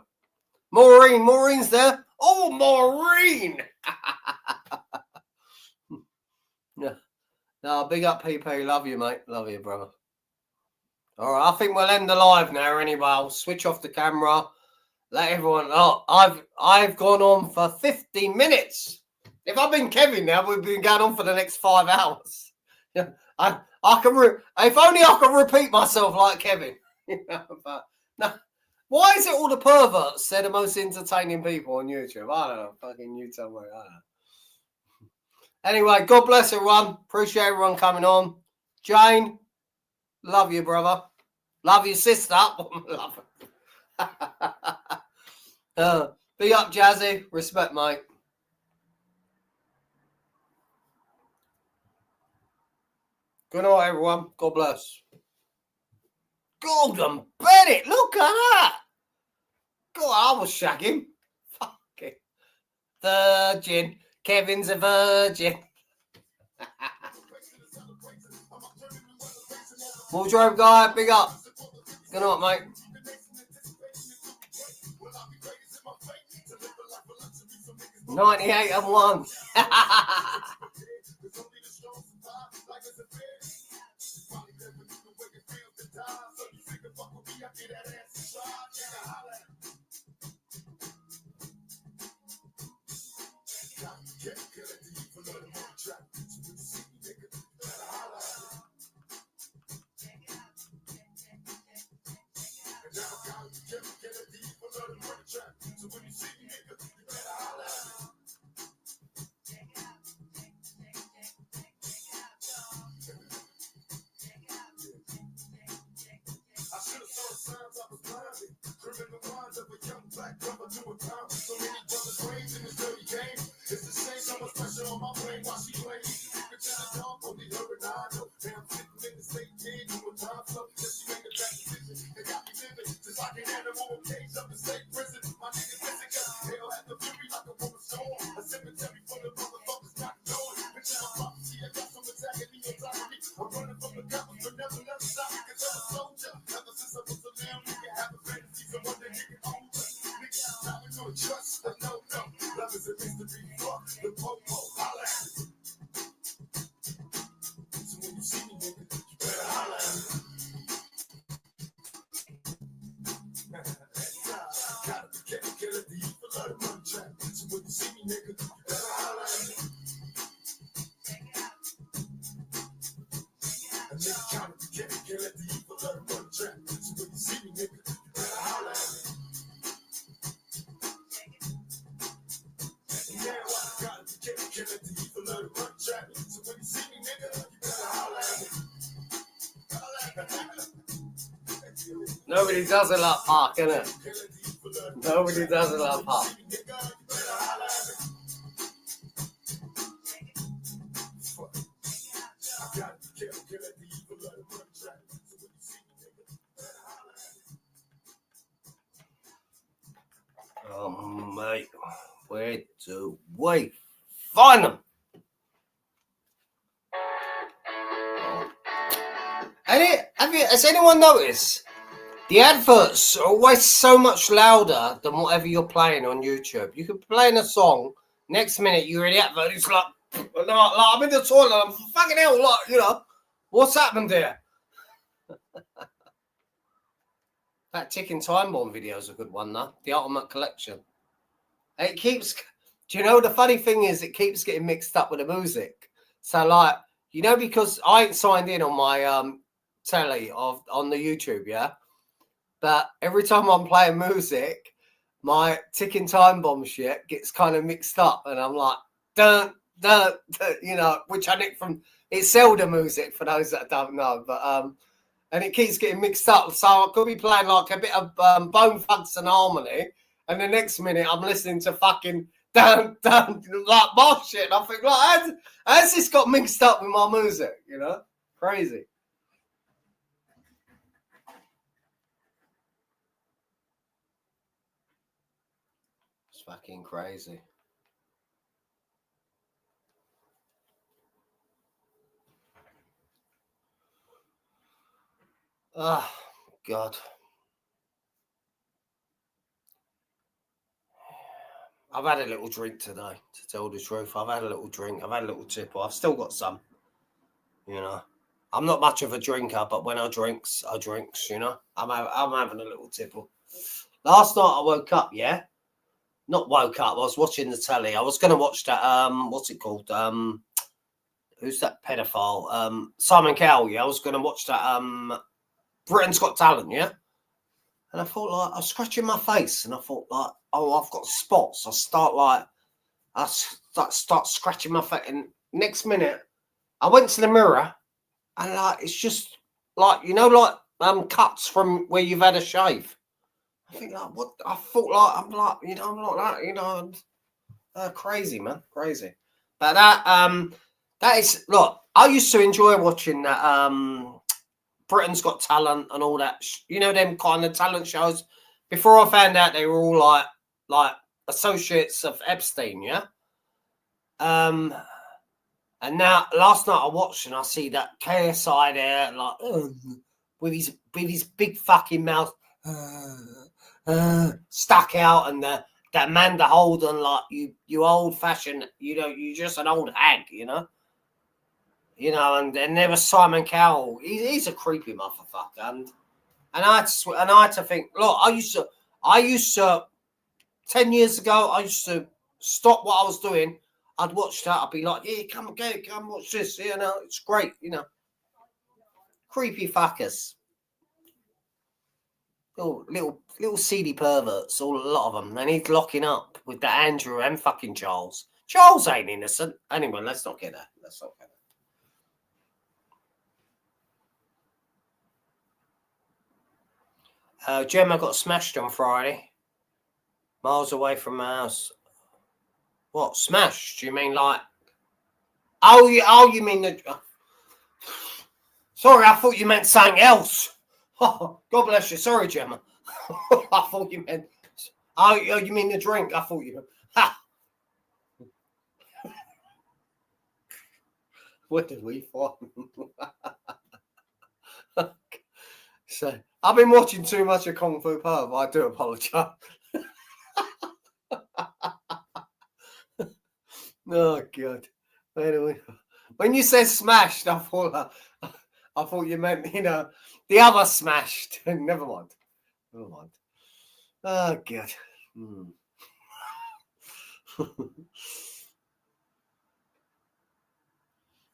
Maureen's there. Oh, Maureen! Yeah. No, big up PP. Love you, mate. Love you, brother. All right, I think we'll end the live now anyway. I'll switch off the camera. Let everyone. Oh, I've gone on for 50 minutes. If I've been Kevin now, we've been going on for the next 5 hours. Yeah, I can. If only I could repeat myself like Kevin. But no. Why is it all the perverts? They're the most entertaining people on YouTube. I don't know. Fucking you tell me. I don't know. Anyway, God bless everyone. Appreciate everyone coming on. Jane, love you, brother. Love you, sister. Love her. Big up, Jazzy. Respect, mate. Good night, everyone. God bless. Golden Bennett, look at that. God, I was shagging. Fucking virgin. Kevin's a virgin. Wardrobe guy, big up. Good night, mate. 98-1. Nobody does it like Park, innit? Nobody does it like Park. Oh, mate. Where do we find them? Has anyone noticed? The adverts are always so much louder than whatever you're playing on YouTube. You can be playing a song, next minute you're in the advert, it's like I'm in the toilet, I'm fucking hell, like, you know, what's happened there? That Ticking Time Bomb video is a good one, though. The Ultimate Collection. It keeps, do you know, the funny thing is it keeps getting mixed up with the music. So, like, you know, because I ain't signed in on my telly on the YouTube, yeah? But every time I'm playing music, my Ticking Time Bomb shit gets kind of mixed up. And I'm like, dun, dun, dun, you know, which I nick from, it's Zelda music for those that don't know. But, and it keeps getting mixed up. So I could be playing like a bit of Bone Thugs and Harmony. And the next minute I'm listening to fucking dun, dun, like my shit. And I think, like, how's this got mixed up with my music, you know? Crazy. Fucking crazy. Oh, God. I've had a little drink today, to tell the truth. I've had a little drink. I've had a little tipple. I've still got some, you know. I'm not much of a drinker, but when I drinks, you know. I'm having a little tipple. Last night I woke up, yeah? Not woke up. I was watching the telly. I was going to watch that, what's it called? Who's that pedophile? Simon Cowell, yeah? I was going to watch that, Britain's Got Talent, yeah? And I thought, like, I was scratching my face, and I thought, like, oh, I've got spots. I start scratching my face, and next minute, I went to the mirror, and like, it's just like, you know, like cuts from where you've had a shave. I think, like, what? I thought, like, I'm like, you know, I'm like that, you know, crazy, man, crazy. But that is, look, I used to enjoy watching that, Britain's Got Talent and all that, you know, them kind of talent shows. Before I found out they were all like associates of Epstein, yeah. And now last night I watched and I see that KSI there, like with his big fucking mouth stuck out, and that Amanda Holden, like, you old fashioned, you know, you're just an old hag, you know. You know, and there was Simon Cowell. He's a creepy motherfucker, and I had to think. Look, I used to 10 years ago. I used to stop what I was doing. I'd watch that. I'd be like, yeah, come watch this. You know, it's great. You know, creepy fuckers, little seedy perverts. A lot of them. They need locking up with that Andrew and fucking Charles. Charles ain't innocent. Anyway, let's not get that. Gemma got smashed on Friday. Miles away from my house. What, smashed? You mean like... Oh, you mean the... Sorry, I thought you meant something else. Oh, God bless you. Sorry, Gemma. I thought you meant... Oh, you mean the drink? I thought you... Ha! What did we find? So, I've been watching too much of Kung Fu Panda. I do apologise. Oh, God. Anyway, when you said smashed, I thought you meant, you know, the other smashed. Never mind. Oh, God.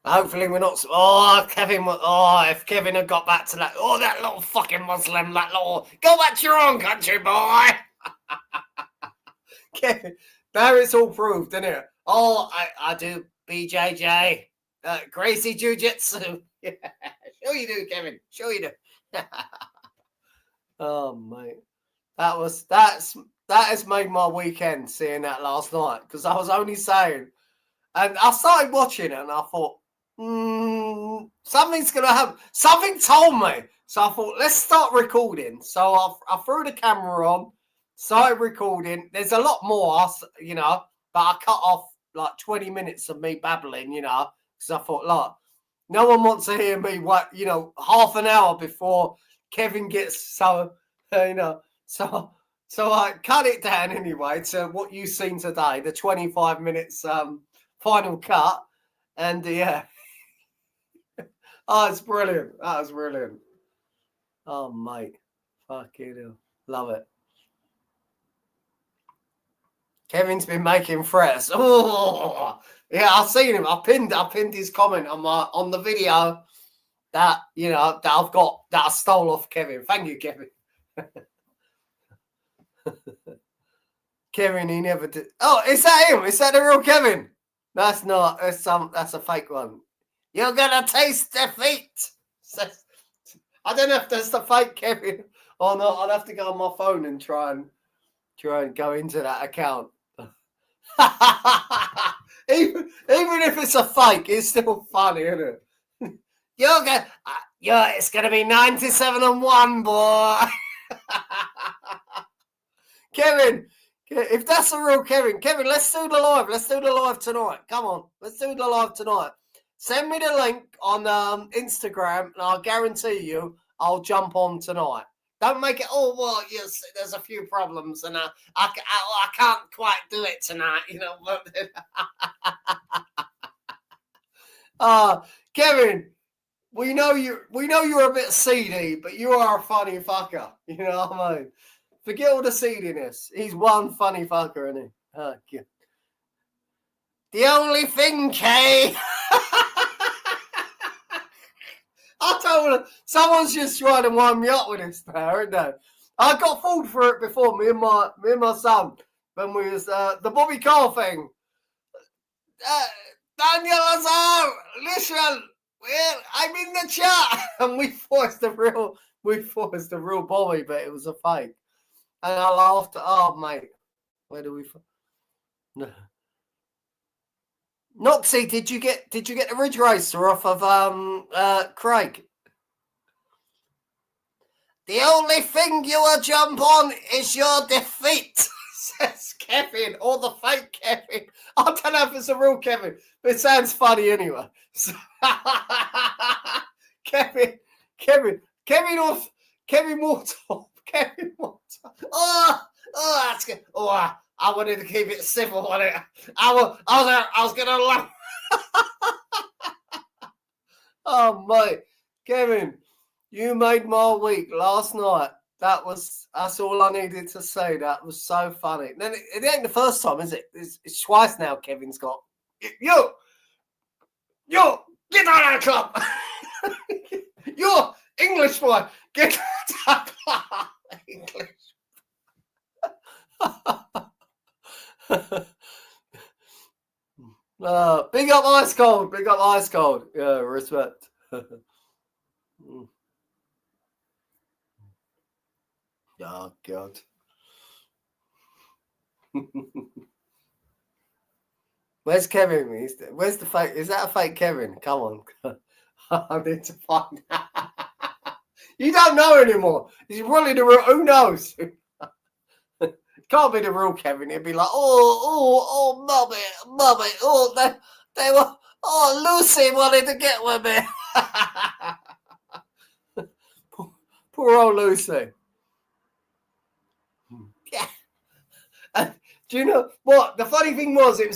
Hopefully we're not... Oh, Kevin... Oh, if Kevin had got back to that... Oh, that little fucking Muslim, that little... Go back to your own country, boy! Kevin, now it's all proved, isn't it? Oh, I do BJJ. Gracie Jiu-Jitsu. Yeah, sure you do, Kevin. Sure you do. Oh, mate. That has made my weekend, seeing that last night, because I was only saying... And I started watching it, and I thought, something's going to happen. Something told me. So I thought, let's start recording. So I threw the camera on, started recording. There's a lot more, you know, but I cut off like 20 minutes of me babbling, you know, because I thought, look, no one wants to hear me, you know, half an hour before Kevin gets so, you know. So I cut it down anyway to what you've seen today, the 25 minutes final cut, and yeah. Oh, it's brilliant. That was brilliant. Oh, mate. Fucking hell. Love it. Kevin's been making threats. Oh, yeah, I've seen him. I pinned his comment on the video that, you know, that I stole off Kevin. Thank you, Kevin. Kevin, he never did. Oh, is that him? Is that the real Kevin? That's not. That's a fake one. You're gonna taste defeat. I don't know if that's the fake Kevin or not. I'll have to go on my phone and try and go into that account. even if it's a fake, it's still funny, isn't it? It's gonna be 97-1, boy. Kevin, if that's the real Kevin, let's do the live. Let's do the live tonight. Come on, let's do the live tonight. Send me the link on Instagram, and I'll guarantee you I'll jump on tonight. Don't make it, oh, well, yes, there's a few problems and I can't quite do it tonight, you know. Kevin, we know you're a bit seedy, but you are a funny fucker. You know what I mean? Forget all the seediness. He's one funny fucker, isn't he? Oh, God. The only thing, Kay. I told her, someone's just trying to wind me up with this now, isn't they? I got fooled for it before, me and my son, when we was the Bobby Carr thing. Daniel Lazar, listen, I'm in the chat, and we thought it's the real Bobby, but it was a fake. And I laughed. Oh, mate, where do we? No. Noxie, did you get the Ridge Racer off of Craig? The only thing you will jump on is your defeat, says Kevin, or the fake Kevin. I don't know if it's a real Kevin, but it sounds funny anyway. So, Kevin Mortal. Oh, that's good. Oh, I wanted to keep it civil on it. I was gonna laugh. Oh, mate, Kevin. You made my week last night. That's all I needed to say. That was so funny. Then it ain't the first time, is it? It's twice now. Kevin's got you. Get out of the club. You're English boy. Get out of the club. English. Big up Ice Cold. Big up Ice Cold. Yeah, respect. Oh, God. Where's Kevin? Where's the fake? Is that a fake Kevin? Come on. I need to find out. You don't know anymore. He's probably the real. Who knows? Can't be the real Kevin. He'd be like, mummy. Oh, they were. Oh, Lucy wanted to get with me. Poor old Lucy. Yeah. And do you know what the funny thing was? It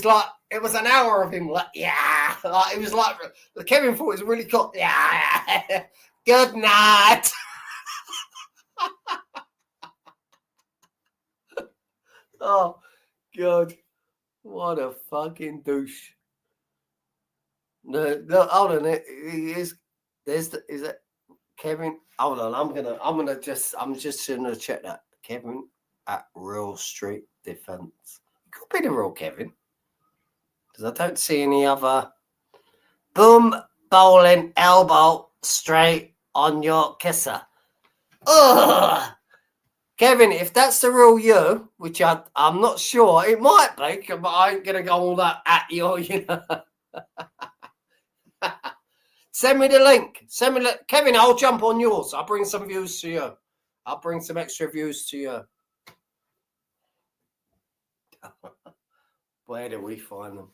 was an hour of him like, yeah, like, it was like Kevin thought it was really cool. Yeah, good night. Oh, God, what a fucking douche. No, hold on. Is it Kevin? Hold on, I'm just gonna check that. Kevin at Real Street Defense. It could be the real Kevin. Because I don't see any other. Boom, bowling, elbow, straight on your kisser. Ugh. Kevin, if that's the real you, which I'm not sure, it might be, but I ain't going to go all that at you, you know. Send me the link. Kevin, I'll jump on yours. I'll bring some views to you. I'll bring some extra views to you. Where do we find them?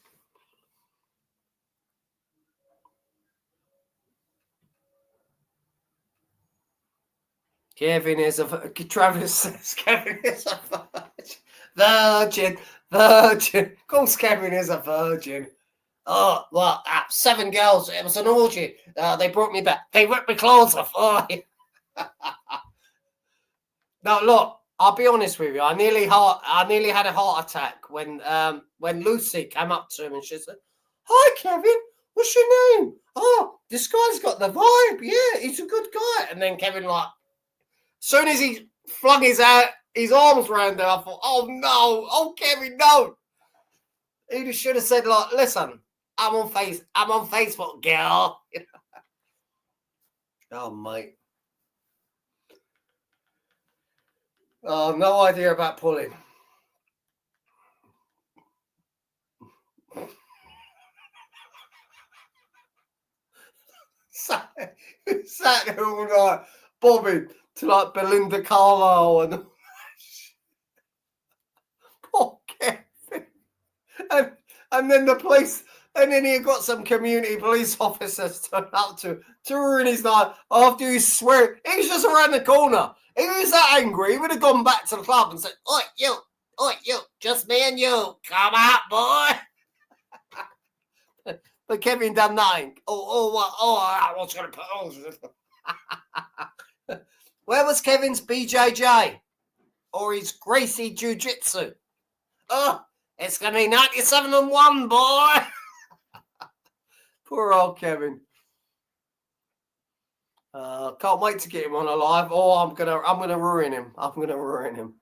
Kevin is a Travis says Kevin is a virgin. Of course, Kevin is a virgin. Oh, well, 7 girls. It was an orgy. They brought me back. They ripped my clothes off. Oh. No, look. I'll be honest with you. I nearly had a heart attack when Lucy came up to him and she said, "Hi, Kevin. What's your name? Oh, this guy's got the vibe. Yeah, he's a good guy." And then Kevin, like, as soon as he flung his arms around her, I thought, "Oh no, oh Kevin, no." He just should have said, like, "Listen, I'm on Facebook, girl." Oh, mate. Oh, no idea about pulling. Sat there all night, bobbing to like Belinda Carlisle and poor Kevin. And then the police And then he got some community police officers turn up to ruin his night after he swear. He was just around the corner. If he was that angry, he would have gone back to the club and said, oi, you, just me and you. Come out, boy. But Kevin done nothing. I was going to put... Where was Kevin's BJJ? Or his Gracie Jiu-Jitsu? Oh, it's going to be 97-1, boy. Poor old Kevin. Can't wait to get him on a live. Oh, I'm gonna ruin him. I'm gonna ruin him.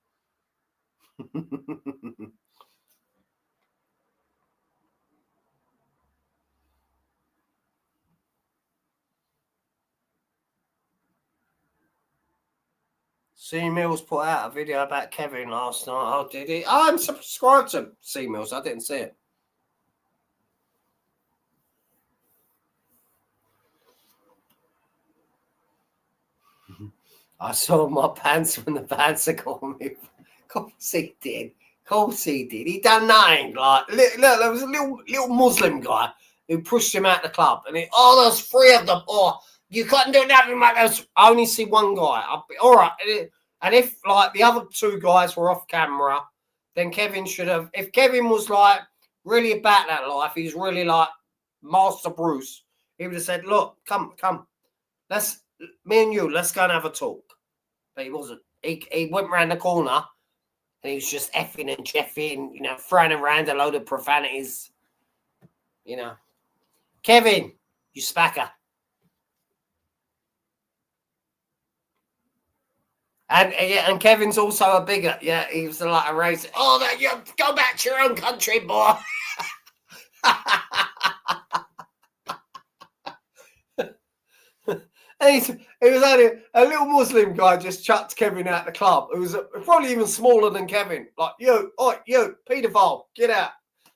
C Mills put out a video about Kevin last night. Oh, did he? I'm subscribed to C Mills. I didn't see it. I saw my pants when the Banter called me. Of course he did. Of course he did. He done nothing. Like, look, there was a little Muslim guy who pushed him out the club. And there's 3 of them. Oh, you couldn't do nothing, mate. I only see one guy. All right. And if, like, the other 2 guys were off camera, then Kevin should have... If Kevin was, like, really about that life, he's really, like, Master Bruce, he would have said, look, come. Me and you, let's go and have a talk. But he wasn't. He went round the corner and he was just effing and jeffing, throwing around a load of profanities. Kevin, you spacker. And Kevin's also a bigot. Yeah, he was like a racist. Oh, you go back to your own country, boy. It was only a little Muslim guy just chucked Kevin out the club. It was probably even smaller than Kevin. Like, you, paedophile, get out.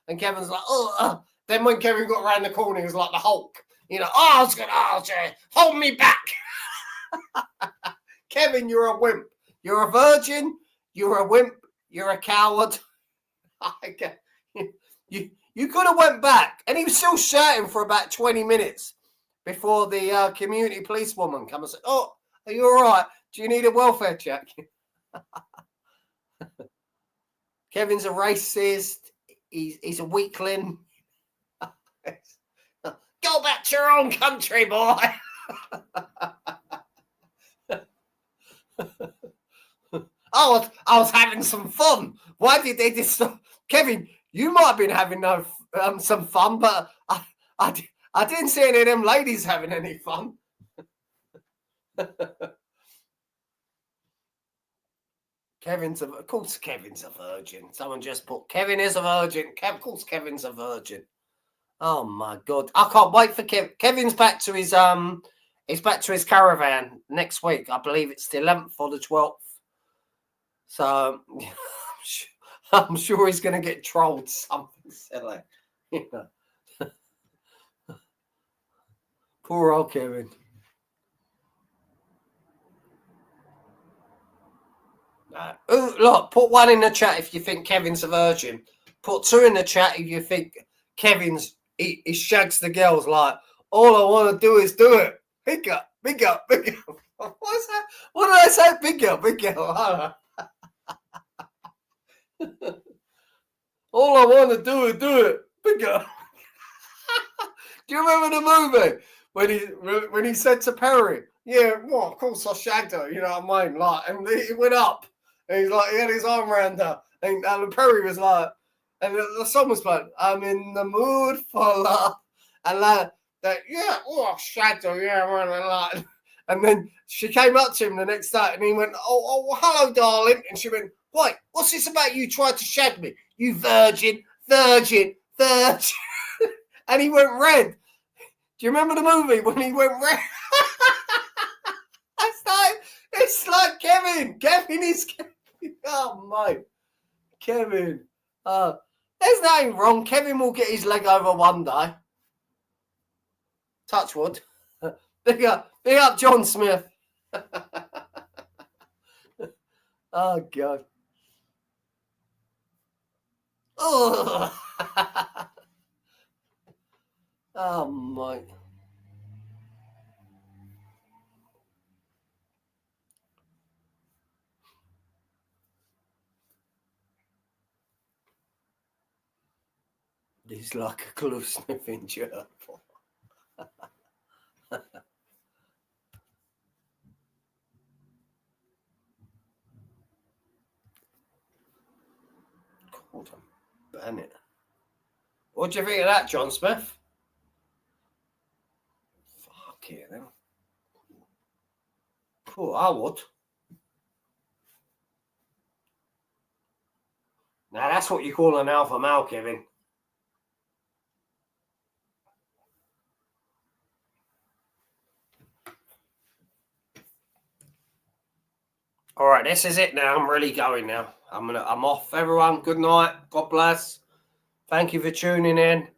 And Kevin's like, oh. Then when Kevin got around the corner, he was like the Hulk. I was going to hold me back. Kevin, you're a wimp. You're a virgin. You're a wimp. You're a coward. You could have went back. And he was still shouting for about 20 minutes. Before the community policewoman come and said, oh, are you all right? Do you need a welfare check? Kevin's a racist. He's a weakling. Go back to your own country, boy. I was having some fun. Why did they disturb? Kevin, you might have been having some fun, but I didn't see any of them ladies having any fun. Of course Kevin's a virgin. Someone just put Kevin is a virgin. Of course Kevin's a virgin. Oh my God. I can't wait for Kevin. Kevin's back to his he's back to his caravan next week. I believe it's the 11th or the 12th. So I'm sure he's gonna get trolled something silly. Poor old Kevin. Look, put 1 in the chat if you think Kevin's a virgin. Put 2 in the chat if you think Kevin's he shags the girls like all I want to do is do it. Big up. What's that? What did I say? Big up. All I want to do is do it. Big up. Do you remember the movie? When he said to Perry, yeah, well, of course I shagged her, you know what I mean? Like, and he went up, and he's like, he had his arm around her, and Perry was like, and the song was playing, I'm in the mood for love, and like, yeah, oh, I shagged her, yeah, like, and then she came up to him the next day, and he went, oh, hello, darling, and she went, wait, what's this about you tried to shag me? You virgin, and he went red. Do you remember the movie when he went red? It's like Kevin. Kevin is Kevin. Oh, mate. Kevin. There's nothing wrong. Kevin will get his leg over one day. Touch wood. Big up John Smith. Oh, God. Oh. Oh, mate. He's like a glue sniffing gerbil. Hold on. Bennett. What do you think of that, John Smith? Fuck it, then. Cool, I would. Now, that's what you call an alpha male, Kevin. All right, this is it now. I'm really going now. I'm off, everyone. Good night. God bless. Thank you for tuning in.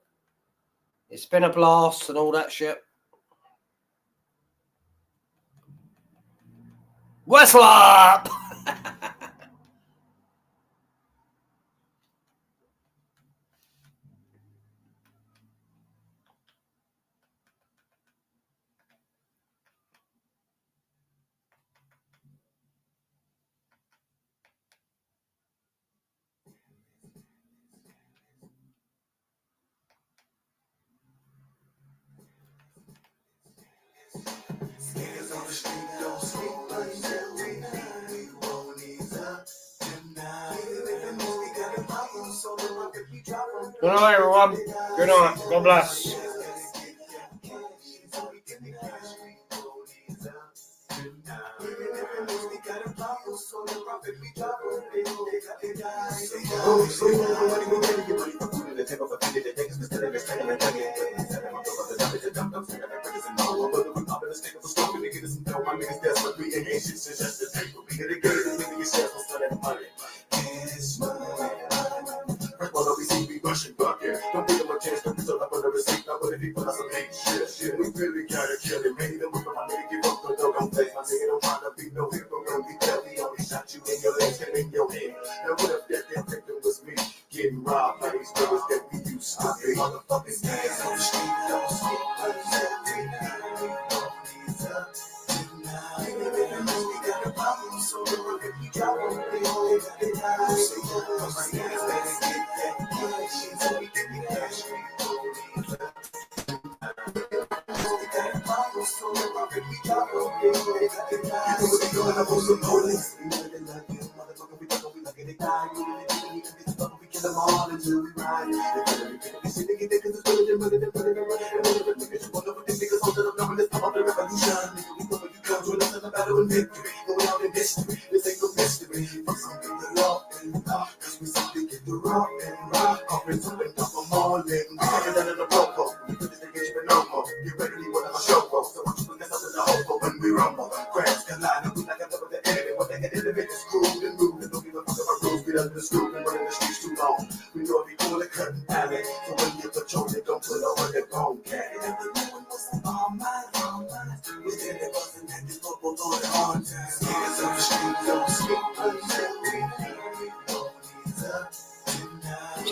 It's been a blast and all that shit. Whistle up! Good night, everyone. Good night. God bless. Russian bucket. Don't give them a chance to put up on the receipt. Now, but if he put us some hate shit, we really gotta kill him. Made him with my nigga, give up the dog. Don't play my nigga, don't try to be no hero. Don't be deadly, only shot you in your legs and in your head. Now, what if that victim was me? Getting robbed by these brothers that we used to be. Motherfucking guys on the street, don't sleep.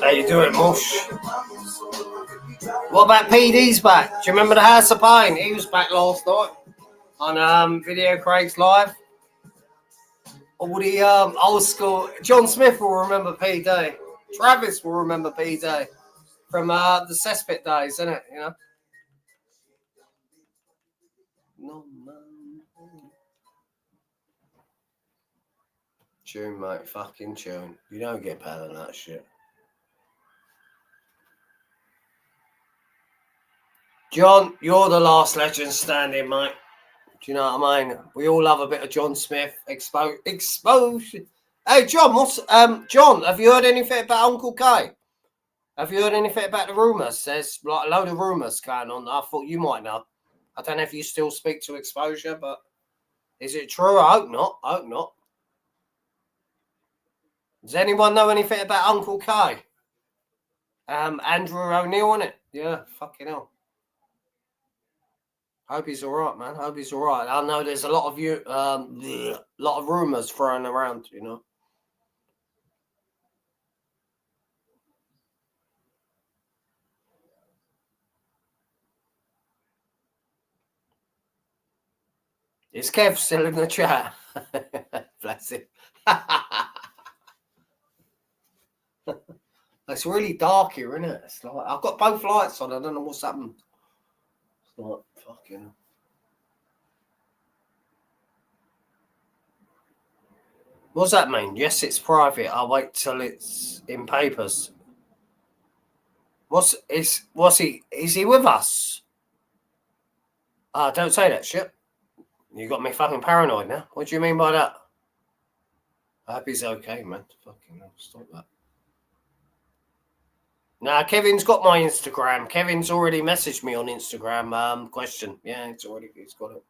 How you doing, Mush? What about PD's back? Do you remember the House of Pain? He was back last night on Video Craig's Live. All the old school. John Smith will remember PD. Travis will remember PD from the Cesspit days, isn't it? You know. No man. Tune, mate. Fucking tune. You don't get better than that shit. John, you're the last legend standing, mate. Do you know what I mean? We all love a bit of John Smith. Exposure. Hey, John, John, have you heard anything about Uncle K? Have you heard anything about the rumours? There's like a load of rumours going on. I thought you might know. I don't know if you still speak to Exposure, but is it true? I hope not. I hope not. Does anyone know anything about Uncle K? Andrew O'Neill, on it? Yeah, fucking hell. Hope he's all right, man. Hope he's all right. I know there's a lot of rumours thrown around, you know. Is Kev still in the chat? Bless him. It's really dark here, isn't it? It's like I've got both lights on. I don't know what's happened. It's like fucking. What's that mean? Yes, it's private. I'll wait till it's in papers. Is he with us? Don't say that shit. You got me fucking paranoid now. What do you mean by that? I hope he's okay, man. Fucking hell, stop that. Nah, Kevin's got my Instagram. Kevin's already messaged me on Instagram. Question. Yeah, he's got it.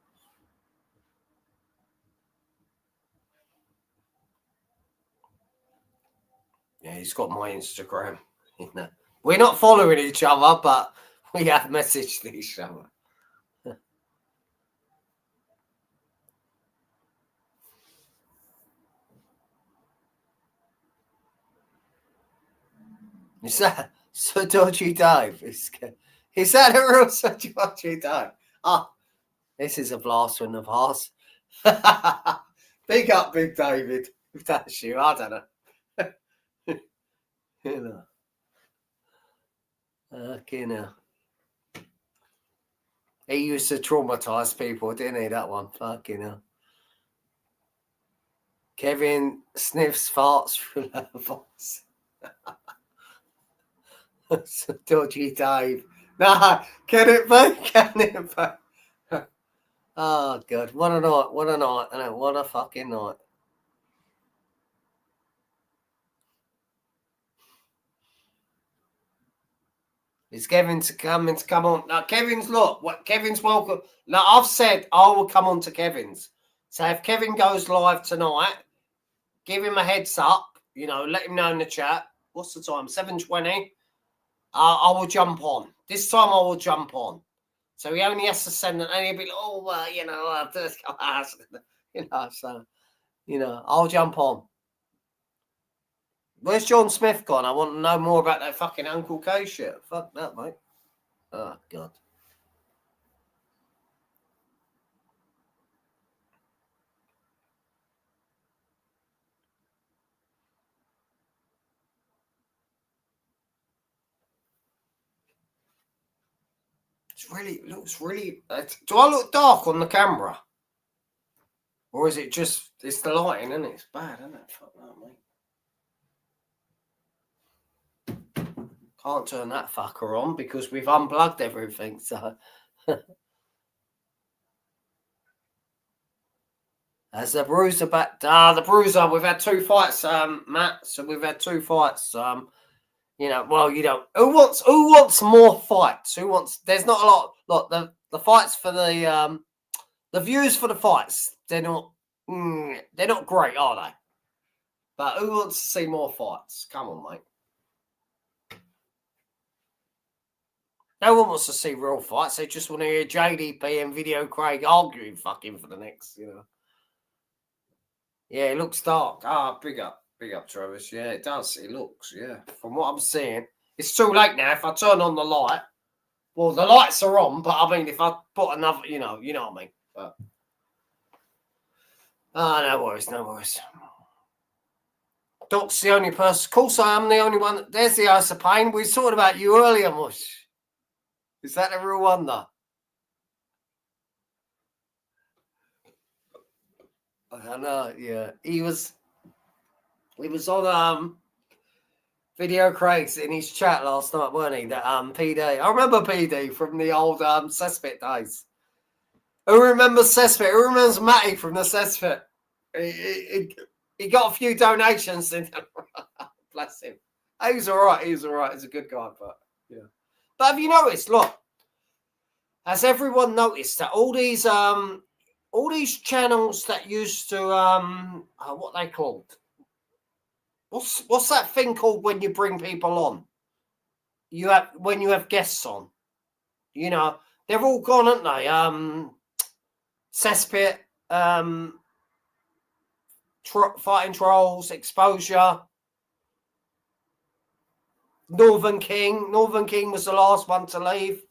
Yeah, he's got my Instagram. We're not following each other, but we have messaged each other. Is that so dodgy dive? Is that a real so dodgy dive? Oh, this is a blast from the past. Big up, Big David. If that's you, I don't know. You know. Fucking hell. He used to traumatise people, didn't he, that one? Fucking hell. Kevin sniffs farts from the voice. Dodgy Dave. No, can it be? Can it be? Oh, God. What a night. What a night. What a fucking night. Is Kevin to come on? Now, Kevin's Kevin's welcome. Now, I've said I will come on to Kevin's. So if Kevin goes live tonight, give him a heads up. You know, let him know in the chat. What's the time? 7:20. I will jump on. This time I will jump on. So he only has to send it, and he'll be like, oh, well, you know, I'll just ask. You know, so, you know, I'll jump on. Where's John Smith gone? I want to know more about that fucking Uncle K shit. Fuck that, mate. Oh, God. It looks really. Do I look dark on the camera? Or is it just, it's the lighting, isn't it? It's bad, isn't it? Fuck that, mate. Can't turn that fucker on because we've unplugged everything, so. As the Bruiser back. The Bruiser, we've had 2 fights, Matt. So we've had 2 fights. You know, well, you don't. Who wants more fights? There's not a lot. Look, the fights for the views for the fights, they're not great, are they? But who wants to see more fights? Come on, mate. No one wants to see real fights. They just want to hear JDP and Video Craig arguing fucking for the next, you know. Yeah, it looks dark. Big up, Travis. Yeah, it does. It looks, yeah. From what I'm seeing, it's too late now. If I turn on the light, well, the lights are on, but I mean, if I put another, you know what I mean. But no worries. Doc's the only person. Of course, I am the only one. There's the Ice of Pain. We talked about you earlier, Mush. Is that the real one, though? I know, yeah. He was on Video Craig's in his chat last night, weren't he? That PD. I remember PD from the old Cesspit days. Who remembers Cesspit? Who remembers Matty from the Cesspit? He got a few donations. Bless him. He's all right. He's a good guy, but yeah. But have you noticed? Look, has everyone noticed that all these channels that used to what they called? What's that thing called when you bring people on? When you have guests on. You know, they're all gone, aren't they? Cesspit, Fighting Trolls, Exposure, Northern King. Northern King was the last one to leave.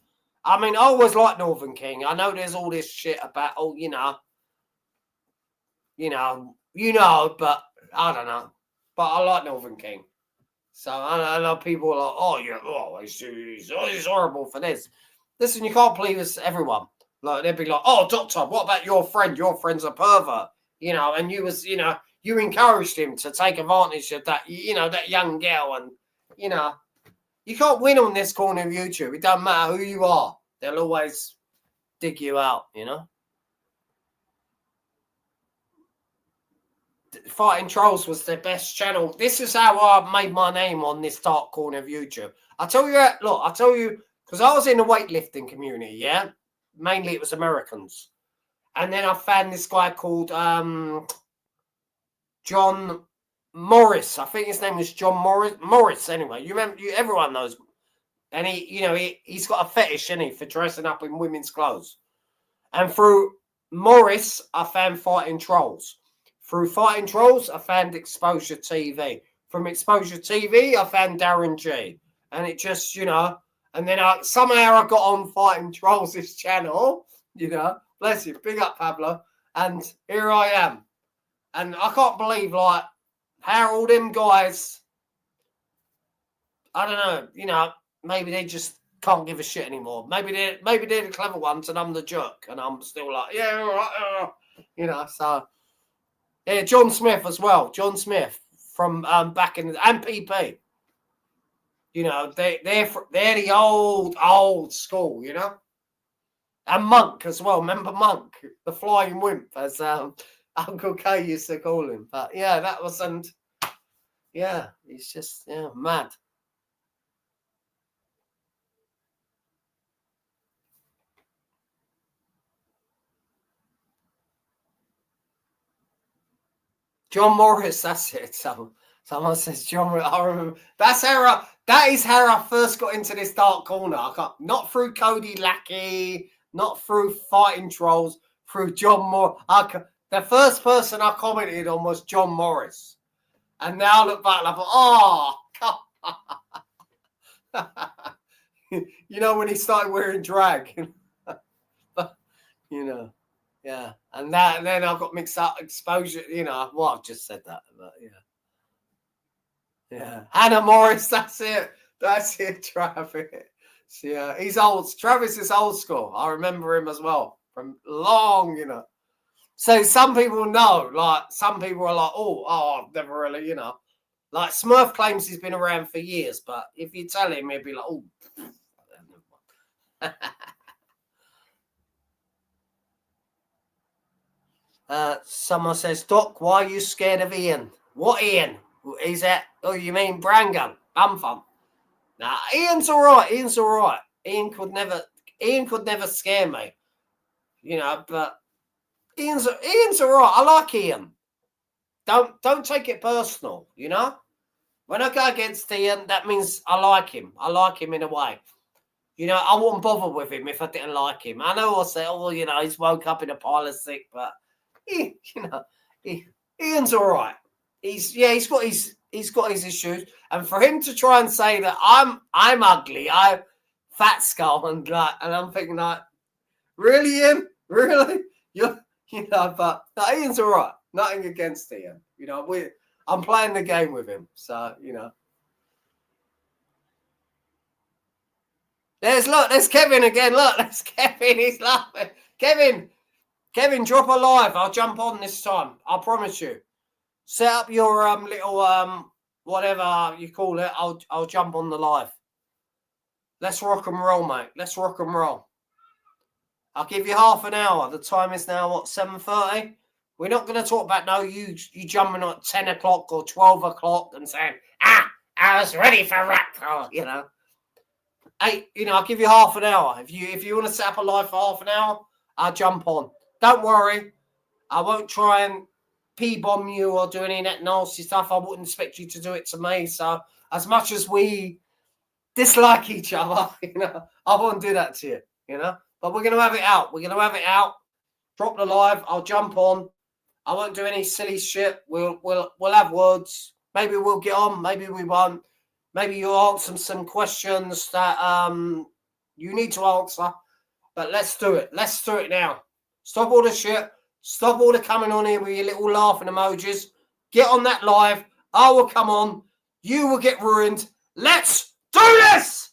I mean, I always liked Northern King. I know there's all this shit about, you know, you know, but I don't know. But I like Northern King. So I know people are like, oh, yeah, oh, he's horrible for this. Listen, you can't please everyone. Like, they'd be like, oh, Doctor, what about your friend? Your friend's a pervert. You know, and you was, you know, you encouraged him to take advantage of that, you know, that young girl. And, you know, you can't win on this corner of YouTube. It doesn't matter who you are. They'll always dig you out, you know. Fighting Trolls was the best channel. This is how I made my name on this dark corner of YouTube. I tell you, because I was in the weightlifting community, yeah? Mainly it was Americans. And then I found this guy called John Morris. I think his name was John Morris, anyway. You remember, everyone knows. And he's got a fetish, isn't he, for dressing up in women's clothes. And through Morris, I found Fighting Trolls. Through Fighting Trolls, I found Exposure TV. From Exposure TV, I found Darren G. And it just, you know, and then somehow I got on Fighting Trolls' channel, you know. Bless you. Big up, Pablo. And here I am. And I can't believe, like, how all them guys, I don't know, you know, maybe they just can't give a shit anymore. Maybe they're the clever ones and I'm the jerk. And I'm still like, yeah, all right, you know, so. Yeah, John Smith as well. John Smith from back in and PP. You know, they're the old school, you know. And Monk as well. Remember Monk, the flying wimp, as Uncle K used to call him. But yeah, that was yeah, he's just mad. John Morris, that's it. Someone says John. I remember that is how I first got into this dark corner. Not through Cody Lackey, not through Fighting Trolls, through John Morris. The first person I commented on was John Morris, and now I look back and I thought, you know, when he started wearing drag, you know. Yeah, and then I got mixed up Exposure. You know, well, I've just said that, but yeah. Hannah Morris, that's it, Travis. Yeah, he's old. Travis is old school. I remember him as well from long, you know. So some people know, like some people are like, oh, I've never really, you know, like Smurf claims he's been around for years, but if you tell him, he'll be like, oh. Someone says, Doc, why are you scared of Ian? What Ian? Is that? Oh, you mean Brangan? Bumfum? Nah, Ian's all right. Ian could never scare me. You know, but Ian's all right. I like Ian. Don't take it personal. You know, when I go against Ian, that means I like him. I like him in a way. You know, I wouldn't bother with him if I didn't like him. I know I say, oh, you know, he's woke up in a pile of sick, but Ian's all right. He's got his issues, and for him to try and say that I'm ugly, I'm fat skull, and I'm thinking like, really, Ian, really, you know, but Ian's all right. Nothing against Ian. You know, I'm playing the game with him, so you know. There's Kevin again. Look, there's Kevin. He's laughing. Kevin, drop a live. I'll jump on this time. I promise you. Set up your little whatever you call it. I'll jump on the live. Let's rock and roll, mate. Let's rock and roll. I'll give you half an hour. The time is now what, 7:30? We're not going to talk about you jumping at 10 o'clock or 12 o'clock and saying, I was ready for rap, you know. Hey, you know, I'll give you half an hour. If you want to set up a live for half an hour, I'll jump on. Don't worry. I won't try and P-bomb you or do any of that nasty stuff. I wouldn't expect you to do it to me. So as much as we dislike each other, you know, I won't do that to you, you know. But we're going to have it out. Drop the live. I'll jump on. I won't do any silly shit. We'll have words. Maybe we'll get on. Maybe we won't. Maybe you'll answer some questions that you need to answer. But let's do it. Let's do it now. Stop all the shit. Stop all the coming on here with your little laughing emojis. Get on that live. I will come on. You will get ruined. Let's do this!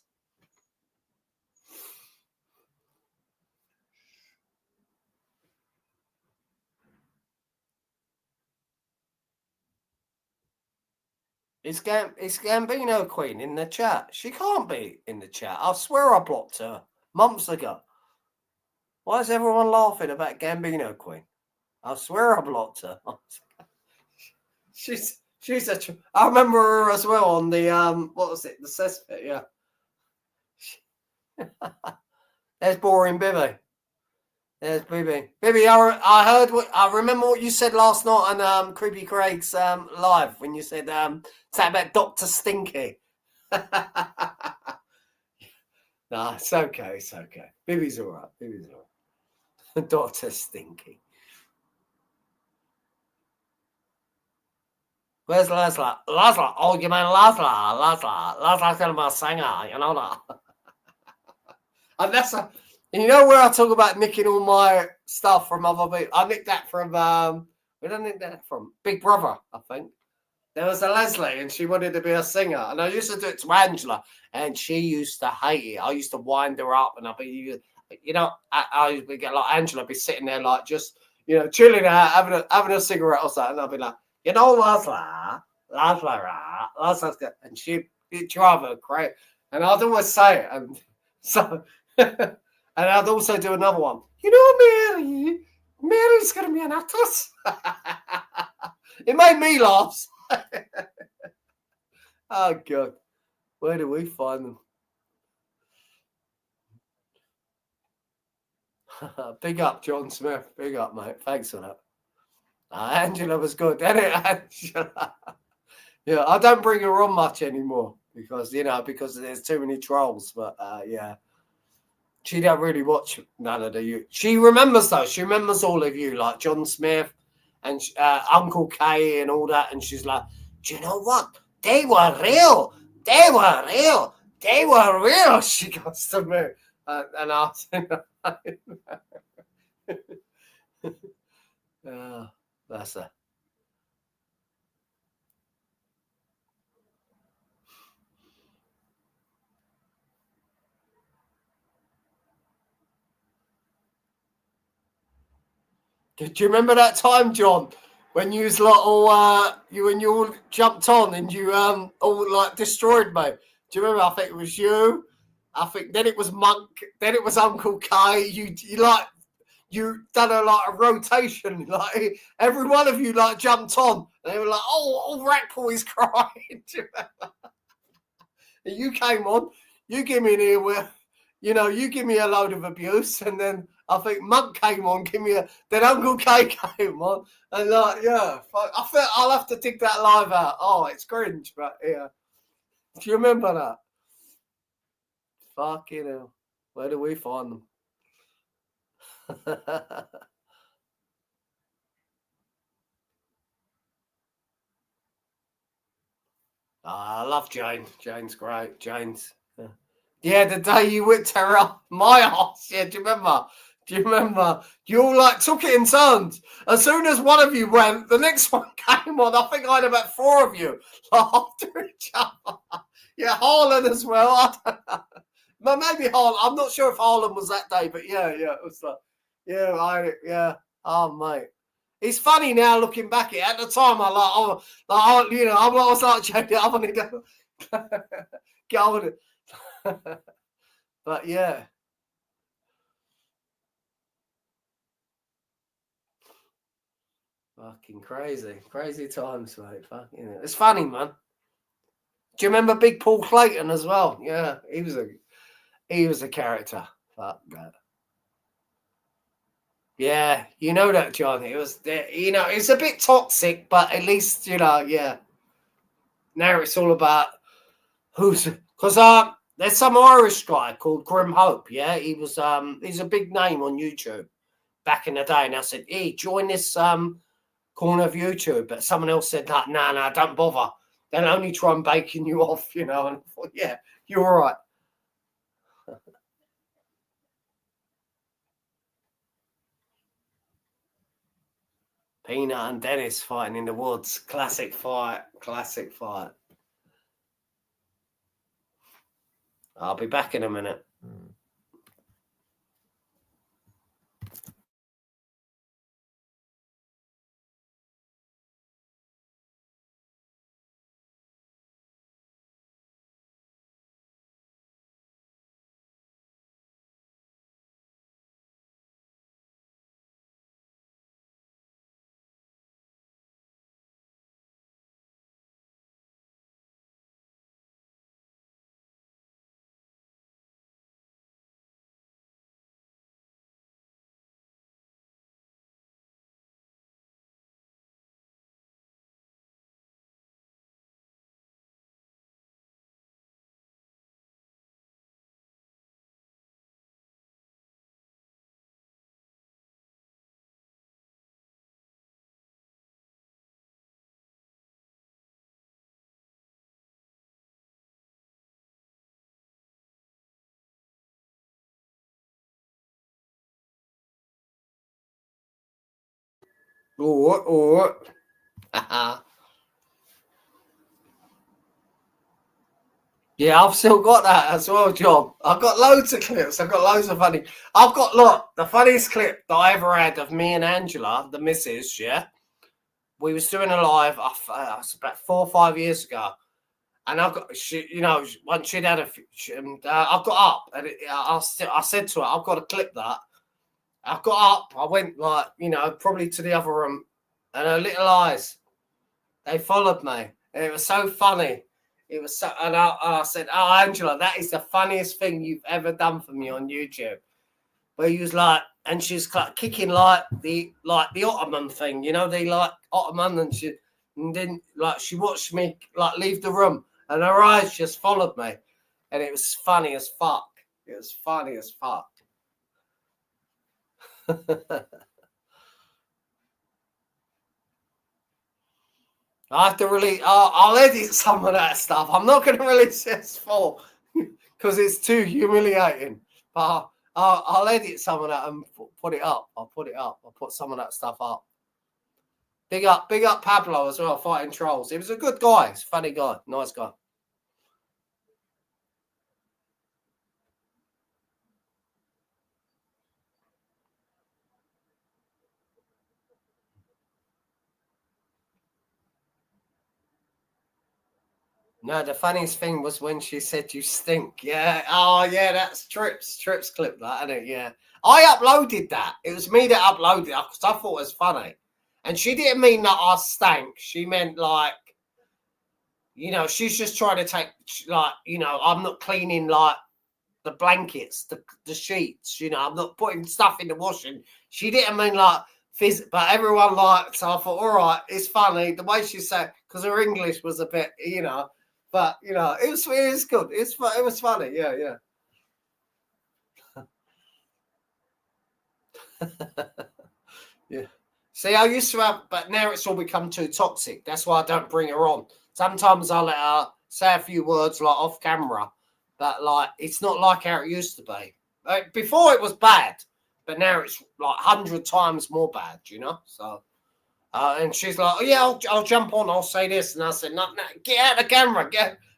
Is Gambino Queen in the chat? She can't be in the chat. I swear I blocked her months ago. Why is everyone laughing about Gambino Queen? I swear I blocked her. she's I remember her as well on the what was it? The cesspit, yeah. There's boring Bibby. There's Bibby. Bibby, I remember what you said last night on Creepy Craig's live when you said something about Dr. Stinky. No, it's okay. It's okay. Bibby's all right. Bibby's all right. Dr. Stinky. Where's Leslie? Leslie. Oh, you mean Leslie? Leslie's going to be a singer. You know that. And that's you know where I talk about nicking all my stuff from other people? I nicked that from, where did I nick that from? Big Brother, I think. There was a Leslie and she wanted to be a singer. And I used to do it to Angela and she used to hate it. I used to wind her up and I'd be, you know, I used to get like Angela be sitting there like just, you know, chilling out, having a cigarette or something. And I'd be like, you know, Leslie's good. And she'd drive her crazy. And I'd always say it. And so, and I'd also do another one. You know, Mary's going to be an actress. It made me laugh. Oh, God. Where do we find them? Big up, John Smith. Big up, mate. Thanks for that. Angela was good, didn't it, Angela? Yeah, I don't bring her on much anymore because, you know, because there's too many trolls. But, yeah. She don't really watch none of you. She remembers, though. She remembers all of you, like John Smith and Uncle Kay and all that. And she's like, do you know what? They were real. They were real. They were real. She goes to me. And I said, oh, that's her. Do you remember that time, John, when you was like all when you all jumped on and you all like destroyed me? Do you remember? I think it was you. I think then it was Monk. Then it was Uncle Kay. You done a rotation. Like every one of you like jumped on. And they were like, oh, Rackpool is crying. Do you remember? And you came on. You give me an earworm. You know, you give me a load of abuse, and then I think Monk came on, then Uncle K came on, and like, yeah, I felt I'll have to dig that live out. Oh, it's cringe, but yeah. Do you remember that? Fucking hell. Where do we find them? I love Jane. Jane's great. Jane's. Yeah, the day you whipped her up my ass. Yeah, do you remember? You all like took it in turns. As soon as one of you went, the next one came on. I think I had about 4 of you after each other. Yeah, Harlan as well. But maybe Harlan. I'm not sure if Harlan was that day, but yeah, it was like, yeah. Oh, mate. It's funny now looking back at the time. I was like, Jody, I want to go get on with it. But yeah. Fucking crazy times, mate. Fucking, it's funny, man. Do you remember Big Paul Clayton as well? Yeah, he was a character. Fuck that. Yeah, you know that, John. It was, you know, it's a bit toxic, but at least, you know, yeah. Now it's all about because there's some Irish guy called Grim Hope. Yeah, he's a big name on YouTube back in the day, and I said, hey, join this corner of YouTube, but someone else said that, nah, don't bother. They'll only try and baking you off, you know. And I thought, yeah, you're all right. Peanut and Dennis fighting in the woods. Classic fight. Classic fight. I'll be back in a minute. Or yeah, I've still got that as well, John. I've got loads of clips. I've got loads of funny. I've got, look, the funniest clip that I ever had of me and Angela, the missus, yeah. We was doing a live, it's about 4 or 5 years ago. And I got, she, you know, once she'd had I got up and I said to her, I've got to clip that. I got up, I went like, you know, probably to the other room, and her little eyes, they followed me. And it was so funny. It was so, and I said, "Oh, Angela, that is the funniest thing you've ever done for me on YouTube." Where he was like, and she's like kicking like the Ottoman thing, you know, the like Ottoman, and then like she watched me like leave the room, and her eyes just followed me, and it was funny as fuck. It was funny as fuck. I have to release. I'll edit some of that stuff. I'm not going to release this full because it's too humiliating. But I'll edit some of that and put it up. I'll put it up. I'll put some of that stuff up. Big up Pablo as well, fighting trolls. He was a good guy. He's a funny guy, nice guy. No, the funniest thing was when she said you stink. Yeah. Oh, yeah, that's Trips. Trips clip that, isn't it? Yeah. I uploaded that. It was me that uploaded it because I thought it was funny. And she didn't mean that I stank. She meant like, you know, she's just trying to take, like, you know, I'm not cleaning like the blankets, the sheets, you know, I'm not putting stuff in the washing. She didn't mean like but everyone liked, so I thought, all right, it's funny. The way she said, because her English was a bit, you know, but, you know, it was good. It was funny. Yeah, yeah. Yeah. See, I used to have, but now it's all become too toxic. That's why I don't bring her on. Sometimes I let her say a few words like off camera, but like it's not like how it used to be. Like, before it was bad, but now it's like 100 times more bad, you know? So, and she's like, oh, yeah, I'll jump on, I'll say this. And I said, no, get out of the camera.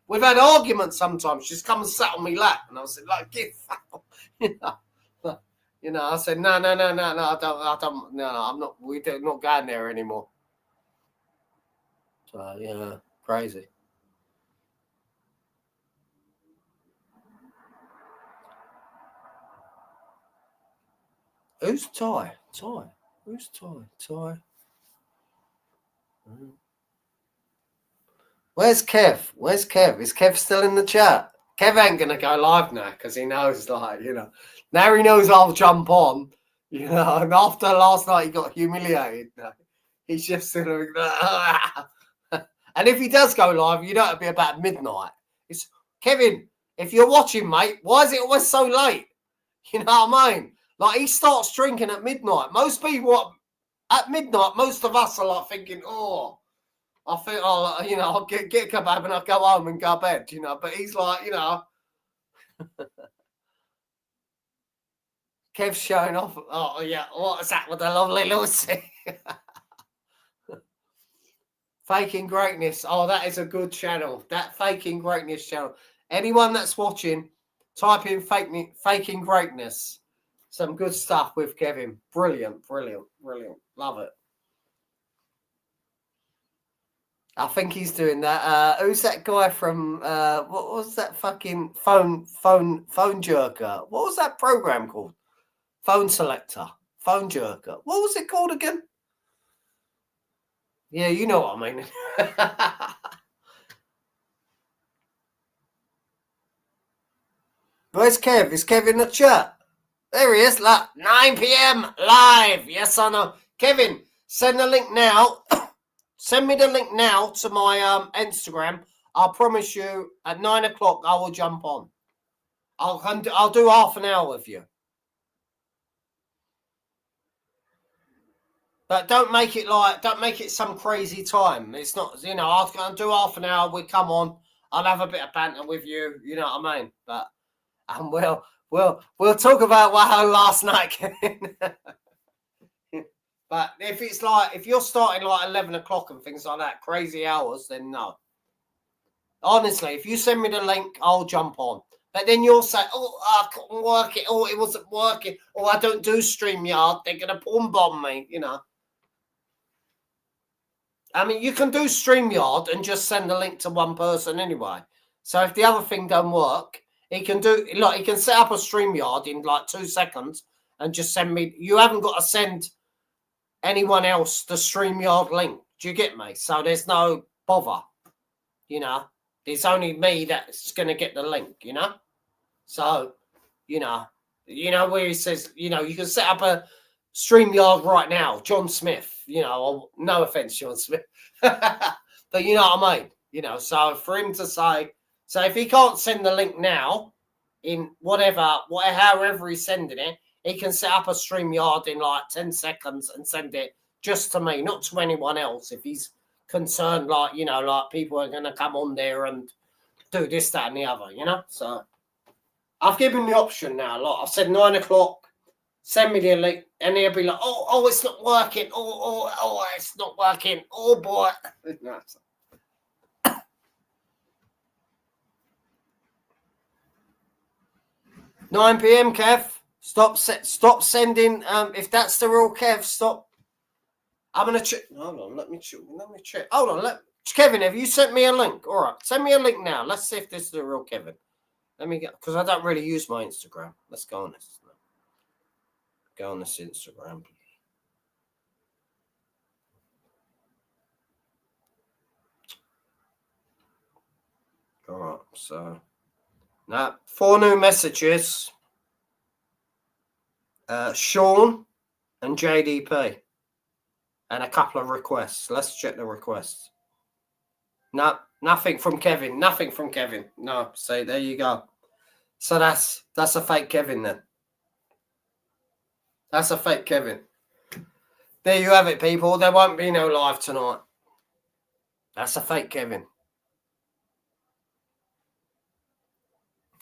We've had arguments sometimes. She's come and sat on me lap. And I said, like, get foul. You know? You know, I said, no, I don't, no, I'm not, we're not going there anymore. So, yeah, crazy. Who's Ty? Who's Ty? Where's Kev? Is Kev still in the chat? Kev ain't going to go live now because he knows, like, you know, now he knows I'll jump on, you know, and after last night he got humiliated. He's just sort of, and if he does go live, you know, it'll be about midnight. It's Kevin, if you're watching, mate, why is it always so late? You know what I mean? Like, he starts drinking at midnight. Most people at midnight, most of us are like thinking, oh, I think I'll, you know, I'll get a kebab and I'll go home and go to bed, you know. But he's like, you know, Kev's showing off. Oh, yeah, what's that with the lovely Lucy? Faking Greatness. Oh, that is a good channel. That Faking Greatness channel. Anyone that's watching, type in Faking Greatness. Some good stuff with Kevin. Brilliant. Love it. I think he's doing that. Who's that guy from what was that fucking phone jerker? What was that program called? Phone selector. Phone jerker. What was it called again? Yeah, you know what I mean. Where's Kev? Is Kev in the chat? There he is. 9 p.m. live. Yes or no? Kevin, send the link now. Send me the link now to my Instagram. I promise you, at 9 o'clock, I will jump on. I'll do half an hour with you. But don't make it some crazy time. It's not, I'll do half an hour. We come on. I'll have a bit of banter with you. You know what I mean? But we'll talk about what happened last night, Kevin. But if you're starting 11 o'clock and things like that, crazy hours, then no. Honestly, if you send me the link, I'll jump on. But then you'll say, oh, I couldn't work it. Oh, it wasn't working. Oh, I don't do StreamYard. They're going to porn bomb me, I mean, you can do StreamYard and just send the link to one person anyway. So if the other thing don't work, he can set up a StreamYard in 2 seconds and just send me. You haven't got to send anyone else the StreamYard link. Do you get me? So there's no bother, It's only me that's going to get the link, So, where he says, you can set up a StreamYard right now, John Smith, no offense, John Smith, but you know what I mean, so for him to say, so if he can't send the link now in however he's sending it, he can set up a StreamYard in 10 seconds and send it just to me, not to anyone else. If he's concerned, people are going to come on there and do this, that, and the other, So I've given the option now. I've said 9 o'clock. Send me the link, and he'll be like, "Oh, it's not working. Oh, it's not working. Oh boy." 9 p.m. Kev. Stop sending. If that's the real Kev, stop. I'm gonna check. Hold on. Let me check. Hold on. Kevin, have you sent me a link? All right, send me a link now. Let's see if this is the real Kevin. Let me get, because I don't really use my Instagram. Let's go on this. Go on this Instagram. All right, so now 4 new messages. Sean and JDP, and a couple of requests. Let's check the requests. No, nothing from Kevin. Nothing from Kevin. No, so there you go. So that's a fake Kevin then. That's a fake Kevin. There you have it, people. There won't be no live tonight. That's a fake Kevin.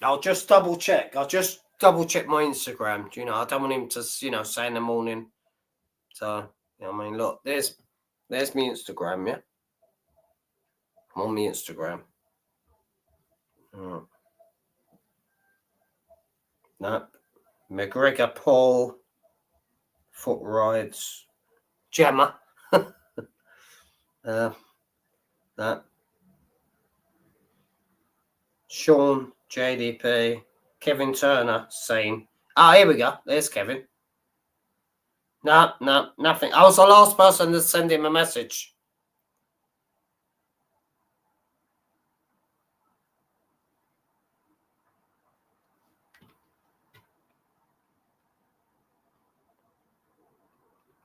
I'll just double check. I'll just double check my Instagram. I don't want him to, say in the morning. So, look, there's my Instagram, yeah? I'm on my Instagram. No. McGregor Paul. Foot rides. Gemma. That. Sean, JDP, Kevin Turner, same. Here we go. There's Kevin. No, nothing. I was the last person to send him a message.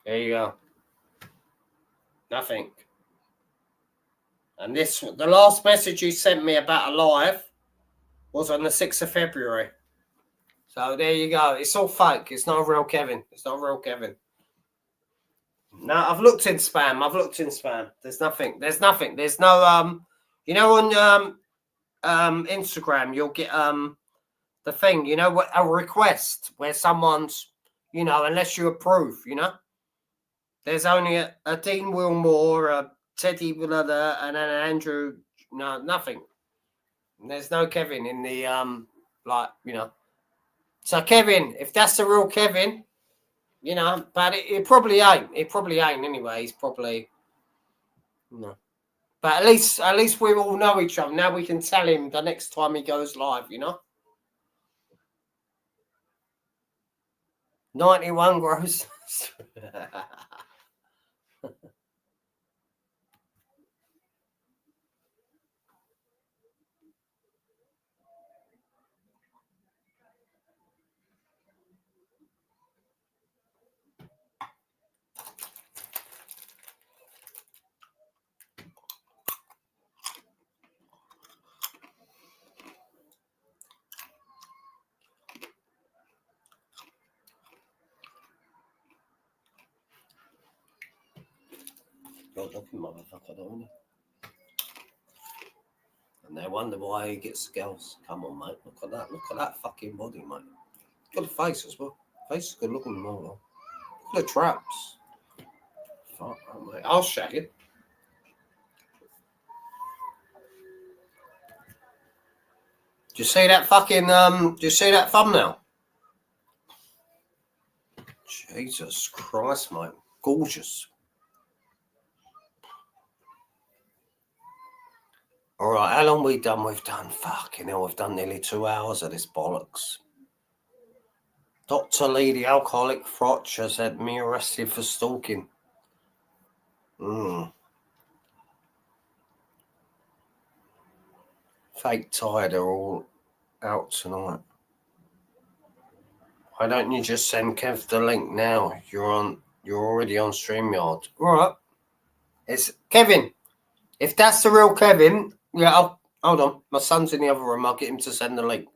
There you go. Nothing. And the last message he sent me about a live was on the 6th of February. So there you go. It's all fake. It's not a real Kevin. It's not a real Kevin. No, I've looked in spam. There's nothing. There's no on Instagram you'll get the thing, a request where someone's, unless you approve, there's only a Dean Wilmore, a Teddy Bladder, and then Andrew. No, nothing. There's no Kevin in the So Kevin, if that's the real Kevin, but it probably ain't. It probably ain't anyway. He's probably no. But at least we all know each other. Now we can tell him the next time he goes live, 91 gross. God, look at motherfucker, don't he? And they wonder why he gets girls. Come on, mate. Look at that. Look at that fucking body, mate. Look at the face as well. Face is good looking, more. Look at the traps. Fuck, mate. I'll shag it. Do you see that fucking, do you see that thumbnail? Jesus Christ, mate. Gorgeous. All right, how long we done? We've done fucking hell. We've done nearly 2 hours of this bollocks. Dr. Lee, the alcoholic frotch, has had me arrested for stalking. Fake tired are all out tonight. Why don't you just send Kev the link now? You're already on StreamYard. All right. It's Kevin. If that's the real Kevin, hold on. My son's in the other room. I'll get him to send the link.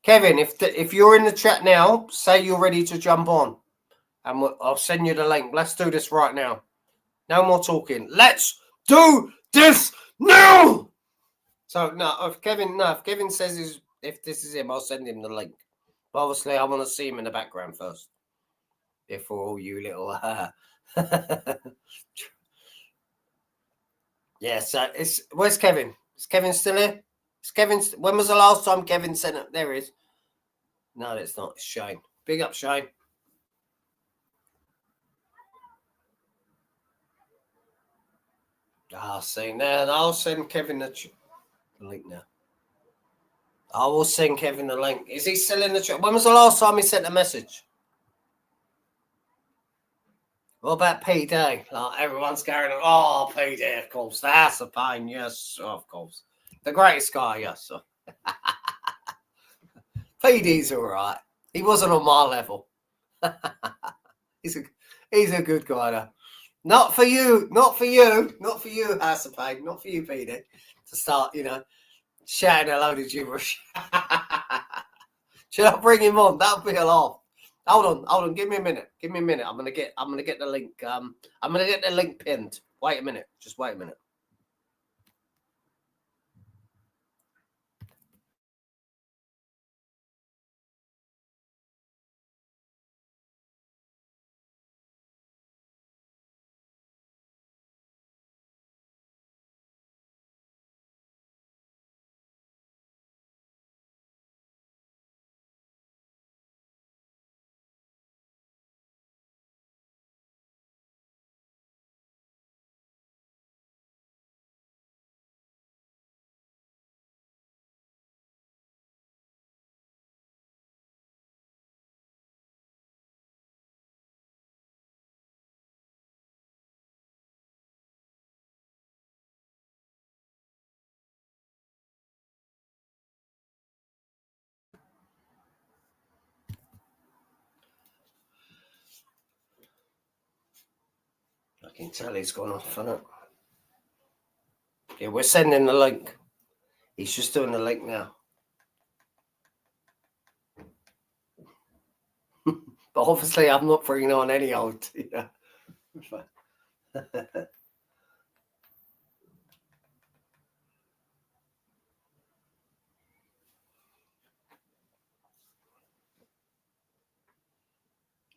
Kevin, if you're in the chat now, say you're ready to jump on, and I'll send you the link. Let's do this right now. No more talking. Let's do this now. So if Kevin says if this is him, I'll send him the link. But obviously, I want to see him in the background first. Before all you little yeah. So where's Kevin? Is Kevin still here? When was the last time Kevin sent it? There he is. No, it's not. It's Shane. Big up, Shane. See now. I'll send Kevin the link now. I will send Kevin the link. Is he still in the chat? When was the last time he sent a message? What about PD? Like everyone's going, oh, PD, of course. That's a pain. Yes, of course. The greatest guy, yes. PD's all right. He wasn't on my level. He's a good guy, though. Not for you, House of Pain. Not for you, PD. To start, shouting a load of gibberish. Should I bring him on? That'll be a laugh. Hold on. Give me a minute. I'm gonna get the link. I'm gonna get the link pinned. Wait a minute. Just wait a minute. I can tell he's gone off, isn't it? Yeah, we're sending the link. He's just doing the link now. But obviously, I'm not bringing on any old.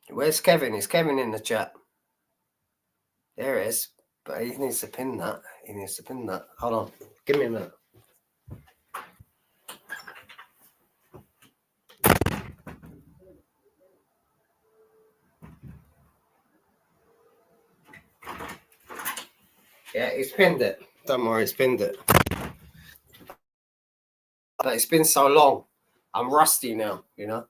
Where's Kevin? Is Kevin in the chat? There he is. But he needs to pin that. Hold on. Give me a minute. Yeah, he's pinned it. Don't worry, he's pinned it. But it's been so long. I'm rusty now, you know.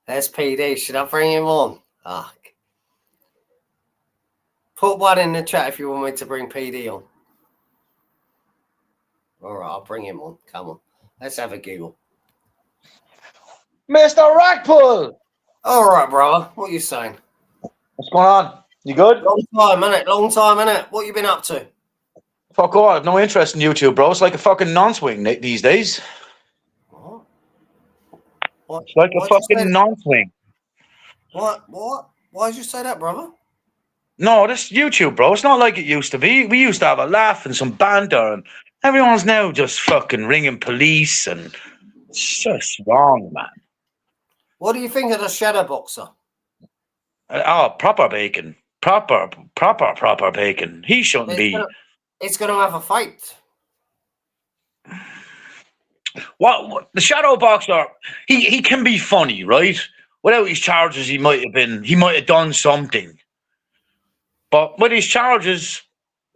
There's PD. Should I bring him on? Fuck. Put one in the chat if you want me to bring PD on. All right, I'll bring him on. Come on. Let's have a giggle. Mr. Rackpull! All right, brother. What are you saying? What's going on? You good? Long time, innit? What you been up to? Fuck all. I've no interest in YouTube, bro. It's like a fucking non-swing these days. What? It's like a fucking non-swing. What? Why did you say that, brother? No, this YouTube, bro. It's not like it used to be. We used to have a laugh and some banter, and everyone's now just fucking ringing police, and it's just wrong, man. What do you think of the shadow boxer? Proper bacon. Proper bacon. He shouldn't be. It's going to have a fight. What the shadow boxer? He can be funny, right? Without his charges, he might have done something. But with his charges,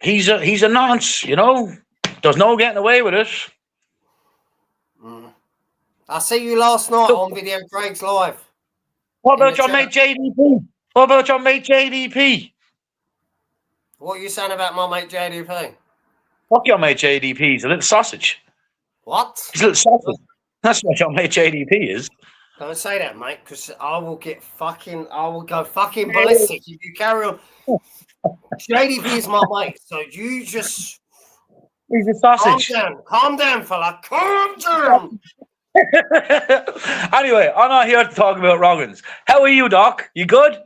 he's a nonce, you know. There's no getting away with it. I see you last night on Video Craig's Live. What about your mate JDP? What are you saying about my mate JDP? Fuck your mate JDP. He's a little sausage. What? He's a little sausage. That's what your mate JDP is. Don't say that, mate, because I will go fucking ballistic if you carry on. JDP is my mate, so you just... He's a sausage. Calm down, fella. Calm down. Anyway, I'm not here to talk about Roggins. How are you, Doc? You good?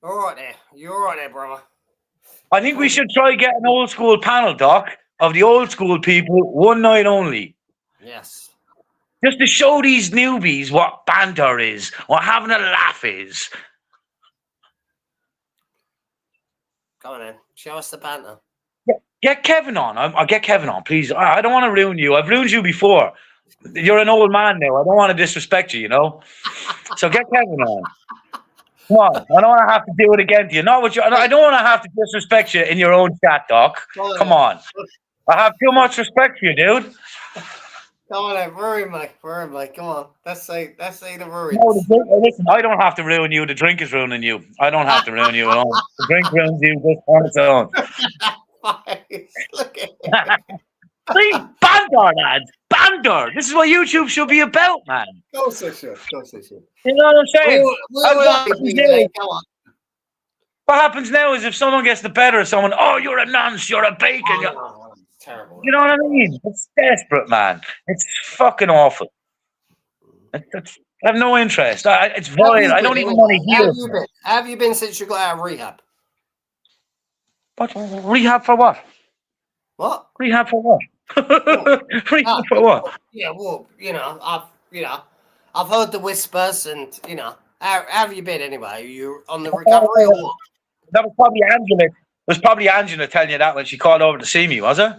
All right there. You're all right there, brother. I think we should try get an old school panel, Doc, of the old school people, one night only. Yes. Just to show these newbies what banter is, what having a laugh is. Come on then. Show us the banter. Get Kevin on. I'll get Kevin on, please. I don't want to ruin you. I've ruined you before. You're an old man now. I don't want to disrespect you, you know? So get Kevin on. Come on. I don't want to have to do it again to you. I don't want to have to disrespect you in your own chat, Doc. Come on. I have too much respect for you, dude. Come on then. Ruin me. Come on. Let's say the ruin. No, listen, I don't have to ruin you. The drink is ruining you. I don't have to ruin you at all. The drink ruins you just on its own. Look at it. Please, banter, lads. Banter. This is what YouTube should be about, man. Of course they should. You know what I'm saying? Come on. What happens now is if someone gets the better of someone, oh, you're a nonce, you're a bacon. It's terrible. You know what I mean? It's desperate, man. It's fucking awful. I have no interest. It's violent. I don't even want to hear it. How have you been since you got out of rehab? What? Rehab for what? What? Rehab for what? Rehab for what? Yeah, well, I've heard the whispers, and how have you been anyway? Are you on the recovery or what? That was probably Angela. It was probably Angela telling you that when she called over to see me, was it?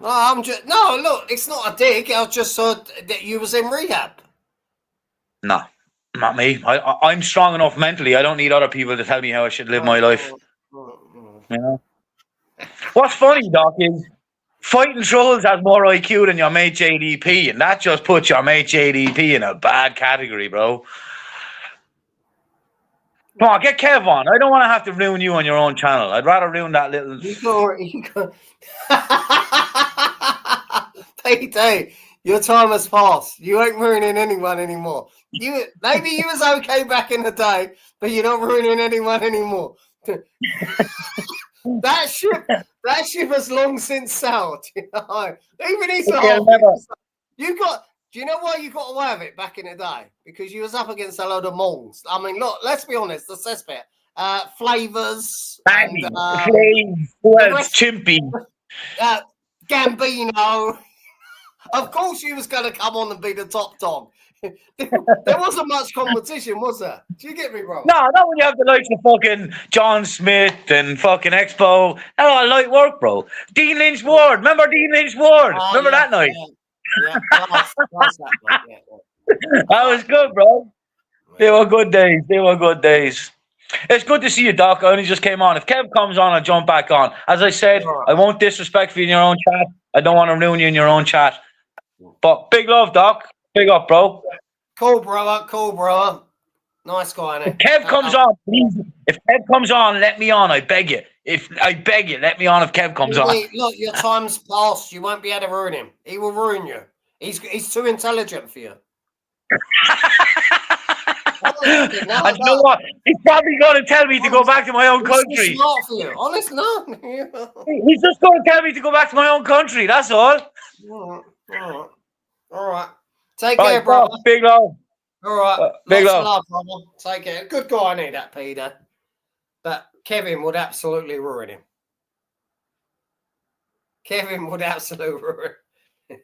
No, look, it's not a dig. I just heard that you was in rehab. No, not me. I'm strong enough mentally. I don't need other people to tell me how I should live my life. You know? What's funny, Doc, is fighting trolls has more IQ than your mate JDP, and that just puts your mate JDP in a bad category, bro. Come on, get Kev on. I don't want to have to ruin you on your own channel. I'd rather ruin that little... You go. Tay, your time has passed. You ain't ruining anyone anymore. Maybe you was okay back in the day, but you're not ruining anyone anymore. That ship has long since sailed. Even he's do you know why you got away with it back in the day? Because you was up against a load of mongs. I mean, look, let's be honest, the cesspit. Flavors. Chimpy. Gambino. Of course you was going to come on and be the top dog. There wasn't much competition, was there? Do you get me, bro? No, not when you have the likes of fucking John Smith and fucking Expo. That's all light work, bro. Dean Lynch Ward. Remember Dean Lynch Ward? Oh, Remember yeah, that night? yeah. Class that, mate. Yeah, That was good, bro. They were good days. They were good days. It's good to see you, Doc. I only just came on. If Kev comes on, I'll jump back on. As I said, All right. I won't disrespect you in your own chat. I don't want to ruin you in your own chat. But big love, Doc. Big up, bro. Cool, brother. Cool, brother. Nice guy, If innit? Kev comes on, please. If Kev comes on, let me on. I beg you. Let me on if Kev comes on. Look, your time's passed. You won't be able to ruin him. He will ruin you. He's too intelligent for you. And you know what? He's probably going to tell me to go back to my own country. He's smart for you. Honest, no. He's just going to tell me to go back to my own country. That's all. All right. Take care, brother. Big love. All right. Big Lots of love. love, brother. Take care. Good guy, I need that, Peter. But Kevin would absolutely ruin him. Kevin would absolutely ruin him.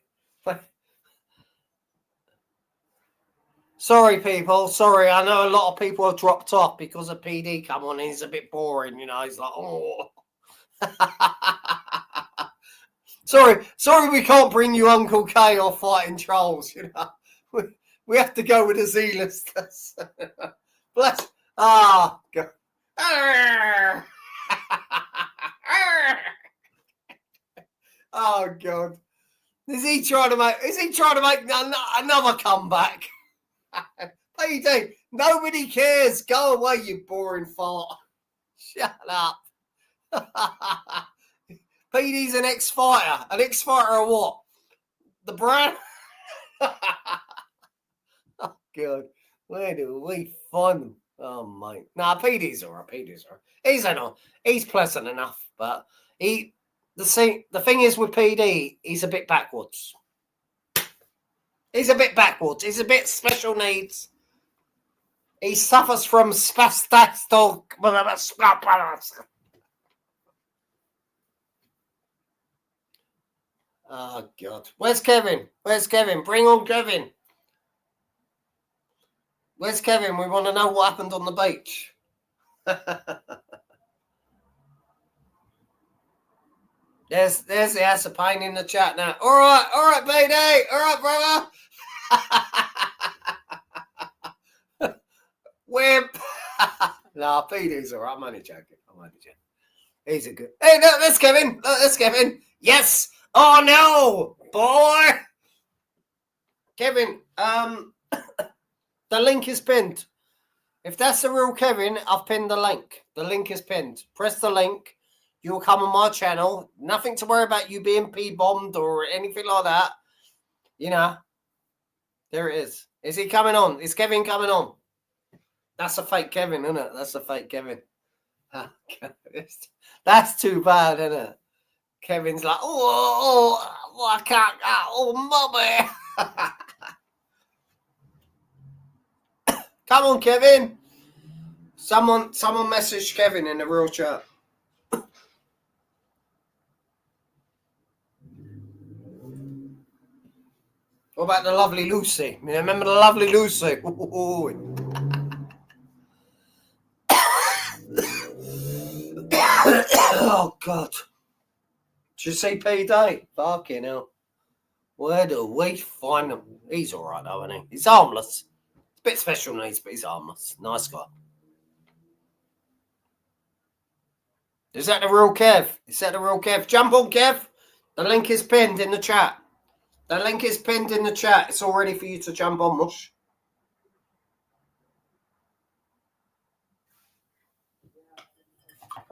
Sorry, people. Sorry. I know a lot of people have dropped off because of PD come on. He's a bit boring, you know. He's like, oh. Sorry, we can't bring you Uncle K or fighting trolls, you know. We have to go with the Z-listers. Bless. Ah, God. Oh God. Is he trying to make another comeback? PD, nobody cares. Go away, you boring fart. Shut up. PD's an ex-fighter. An ex-fighter of what? The brand? Oh, God. Where do we find them? Oh, mate. Nah, PD's all right. PD's all right. He's pleasant enough, but the thing is with PD, he's a bit backwards. He's a bit backwards. He's a bit special needs. He suffers from spastic. Oh, God. Where's Kevin? Bring on Kevin. Where's Kevin? We want to know what happened on the beach. There's the ass of pain in the chat now. All right, BD. All right, brother. We're... Nah, PD's all right. I'm only joking. He's a good... Hey, no, that's Kevin. Yes. Oh, no, boy. Kevin, the link is pinned. If that's the real Kevin, I've pinned the link. The link is pinned. Press the link. You'll come on my channel. Nothing to worry about you being P-bombed or anything like that. You know. There it is. Is he coming on? Is Kevin coming on? That's a fake Kevin, isn't it? That's a fake Kevin. That's too bad, isn't it? Kevin's like, I can't. Mommy. Come on, Kevin. Someone message Kevin in the real chat. What about the lovely Lucy? You remember the lovely Lucy? Oh, God. Did you see PD? Fucking hell. Where do we find him? He's all right, though, isn't he? He's harmless. It's a bit special needs, but he's harmless. Nice guy. Is that the real Kev? Jump on, Kev. The link is pinned in the chat. It's all ready for you to jump on, Mush.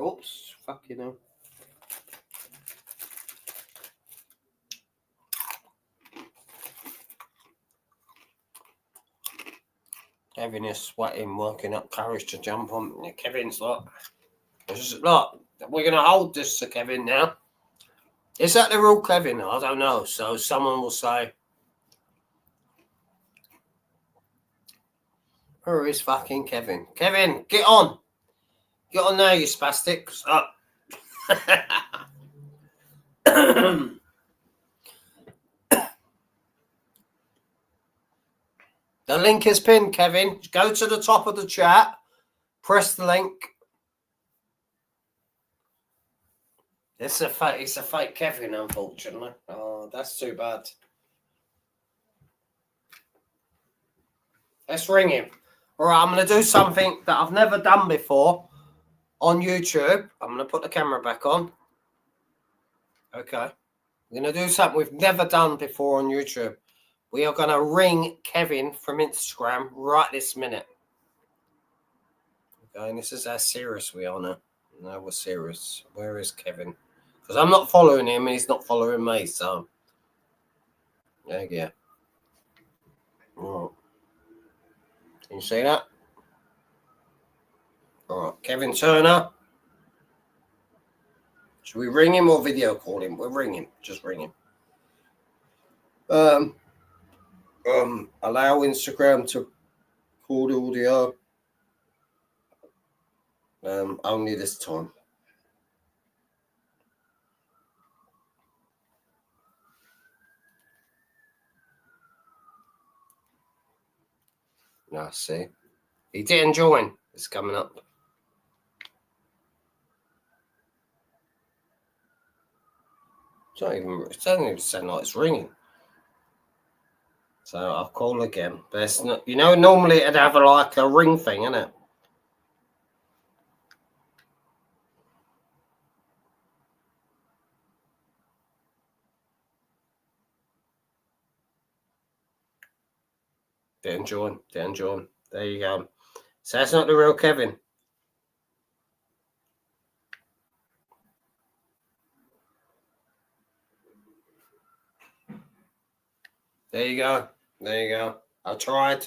Oops. Fucking hell. Kevin is sweating, working up courage to jump on. Kevin's like, look, we're going to hold this to Kevin now. Is that the real Kevin? I don't know. So someone will say, where is fucking Kevin? Kevin, get on. Get on now, you spastics. Up. The link is pinned, Kevin. Go to the top of the chat. Press the link. It's a fake Kevin, unfortunately. Oh, that's too bad. Let's ring him. All right, I'm going to do something that I've never done before on YouTube. I'm going to put the camera back on. Okay. We're going to do something we've never done before on YouTube. We are going to ring Kevin from Instagram right this minute. Okay, and this is how serious we are now. No, we're serious. Where is Kevin? Because I'm not following him and he's not following me, so. There you go. All right. Can you see that? All right, Kevin Turner. Should we ring him or video call him? We'll ring him. Just ring him. Allow Instagram to record audio. Only this time. No, see. He didn't join. It's coming up. It doesn't even sound like it's ringing. So I'll call again. But it's not, you know, normally it'd have like a ring thing, innit? Didn't join. There you go. So that's not the real Kevin. There you go. I tried.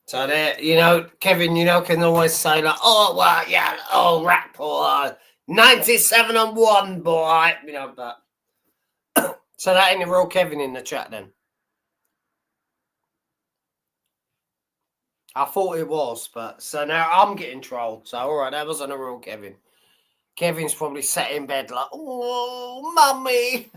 So there, you know, Kevin, you know, can always say like, oh, well, yeah, oh, rap, or 97-1, boy, you know, but. So that ain't the real Kevin in the chat then. I thought it was, but so now I'm getting trolled. So, all right, that wasn't a real Kevin. Kevin's probably sat in bed like, oh, mummy.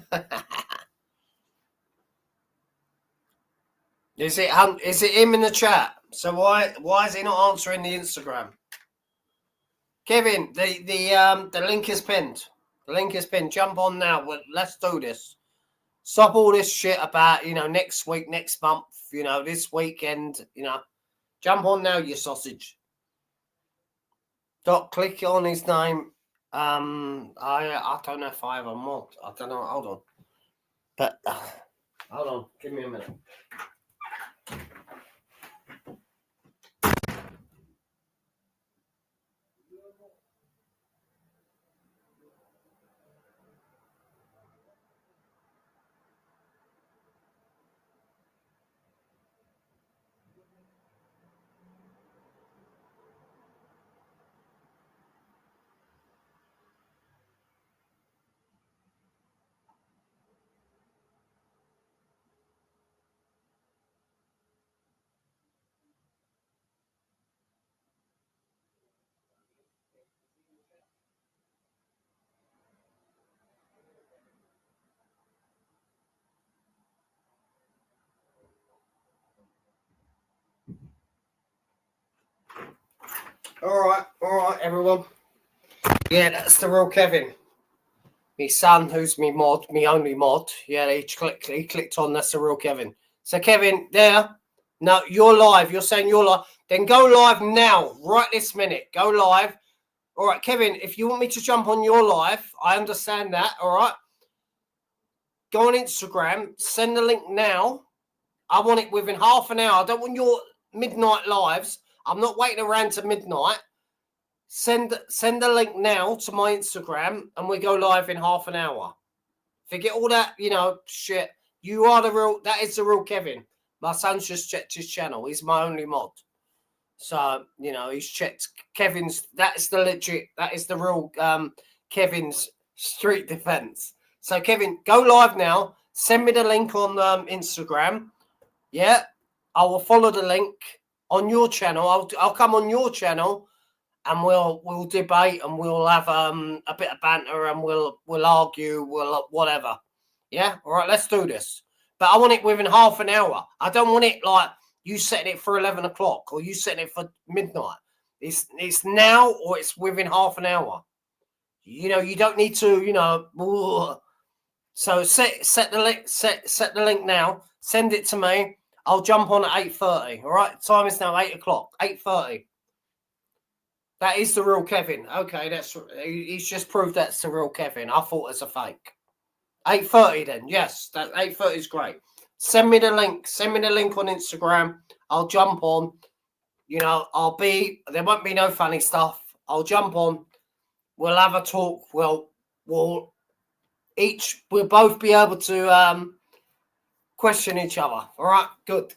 Is it him in the chat? So why is he not answering the Instagram? Kevin, the link is pinned. The link is pinned. Jump on now. Let's do this. Stop all this shit about, you know, next week, next month, you know, this weekend, you know. Jump on now, you sausage. Click on his name. I don't know if I have a mod. I don't know. Hold on. But hold on. Give me a minute. All right, everyone. Yeah, that's the real Kevin. My son, who's me mod, me only mod. Yeah, he clicked on. That's the real Kevin. So Kevin, there. No, you're live. You're saying you're live. Then go live now, right this minute. Go live. All right, Kevin. If you want me to jump on your live, I understand that. All right. Go on Instagram. Send the link now. I want it within half an hour. I don't want your midnight lives. I'm not waiting around to midnight. Send the link now to my Instagram and we go live in half an hour. Forget all that, you know, shit. You are the real, that is the real Kevin. My son's just checked his channel. He's my only mod. So, you know, he's checked Kevin's, that is the real Kevin's street defense. So Kevin, go live now. Send me the link on Instagram. Yeah, I will follow the link on your channel. I'll come on your channel and we'll debate and we'll have a bit of banter and we'll argue, whatever. Yeah, all right, let's do this. But I want it within half an hour. I don't want it like you setting it for 11 o'clock or you setting it for midnight. It's now or it's within half an hour. You know, you don't need to, you know. So set the link now. Send it to me. I'll jump on at 8:30. All right. Time is now 8 o'clock. 8:30. That is the real Kevin. Okay, he's just proved that's the real Kevin. I thought it's a fake. 8:30 then. Yes, that 8:30 is great. Send me the link. Send me the link on Instagram. I'll jump on. You know, there won't be no funny stuff. I'll jump on. We'll have a talk. We'll both be able to question each other. All right, good.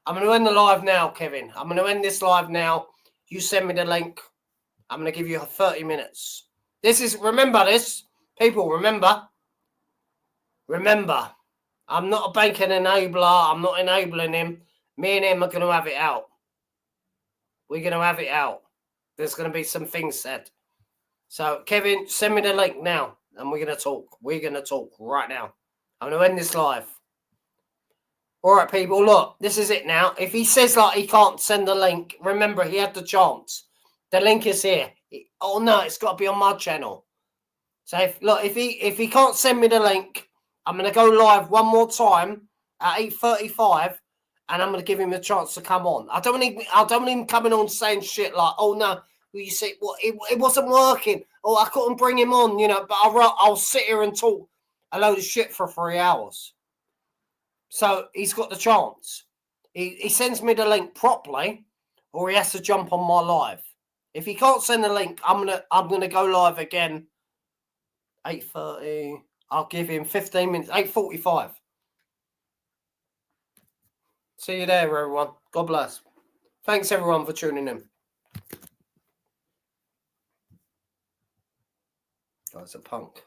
I'm going to end the live now, Kevin. I'm going to end this live now. You send me the link. I'm going to give you 30 minutes. Remember this, people. Remember. I'm not a banking enabler. I'm not enabling him. Me and him are going to have it out. We're going to have it out. There's going to be some things said. So, Kevin, send me the link now, and we're going to talk. We're going to talk right now. I'm going to end this live. All right, people, look, this is it now. If he says, like, he can't send the link, remember, he had the chance. The link is here. Oh, no, it's got to be on my channel. So, if he can't send me the link, I'm going to go live one more time at 8:35, and I'm going to give him a chance to come on. I don't want him coming on saying shit like, oh, no, you see, well, it wasn't working. Oh, I couldn't bring him on, you know, but I'll sit here and talk a load of shit for 3 hours. So he's got the chance. He sends me the link properly, or he has to jump on my live. If he can't send the link, I'm gonna go live again. 8:30. I'll give him 15 minutes. 8:45. See you there, everyone. God bless. Thanks, everyone, for tuning in. That's a punk.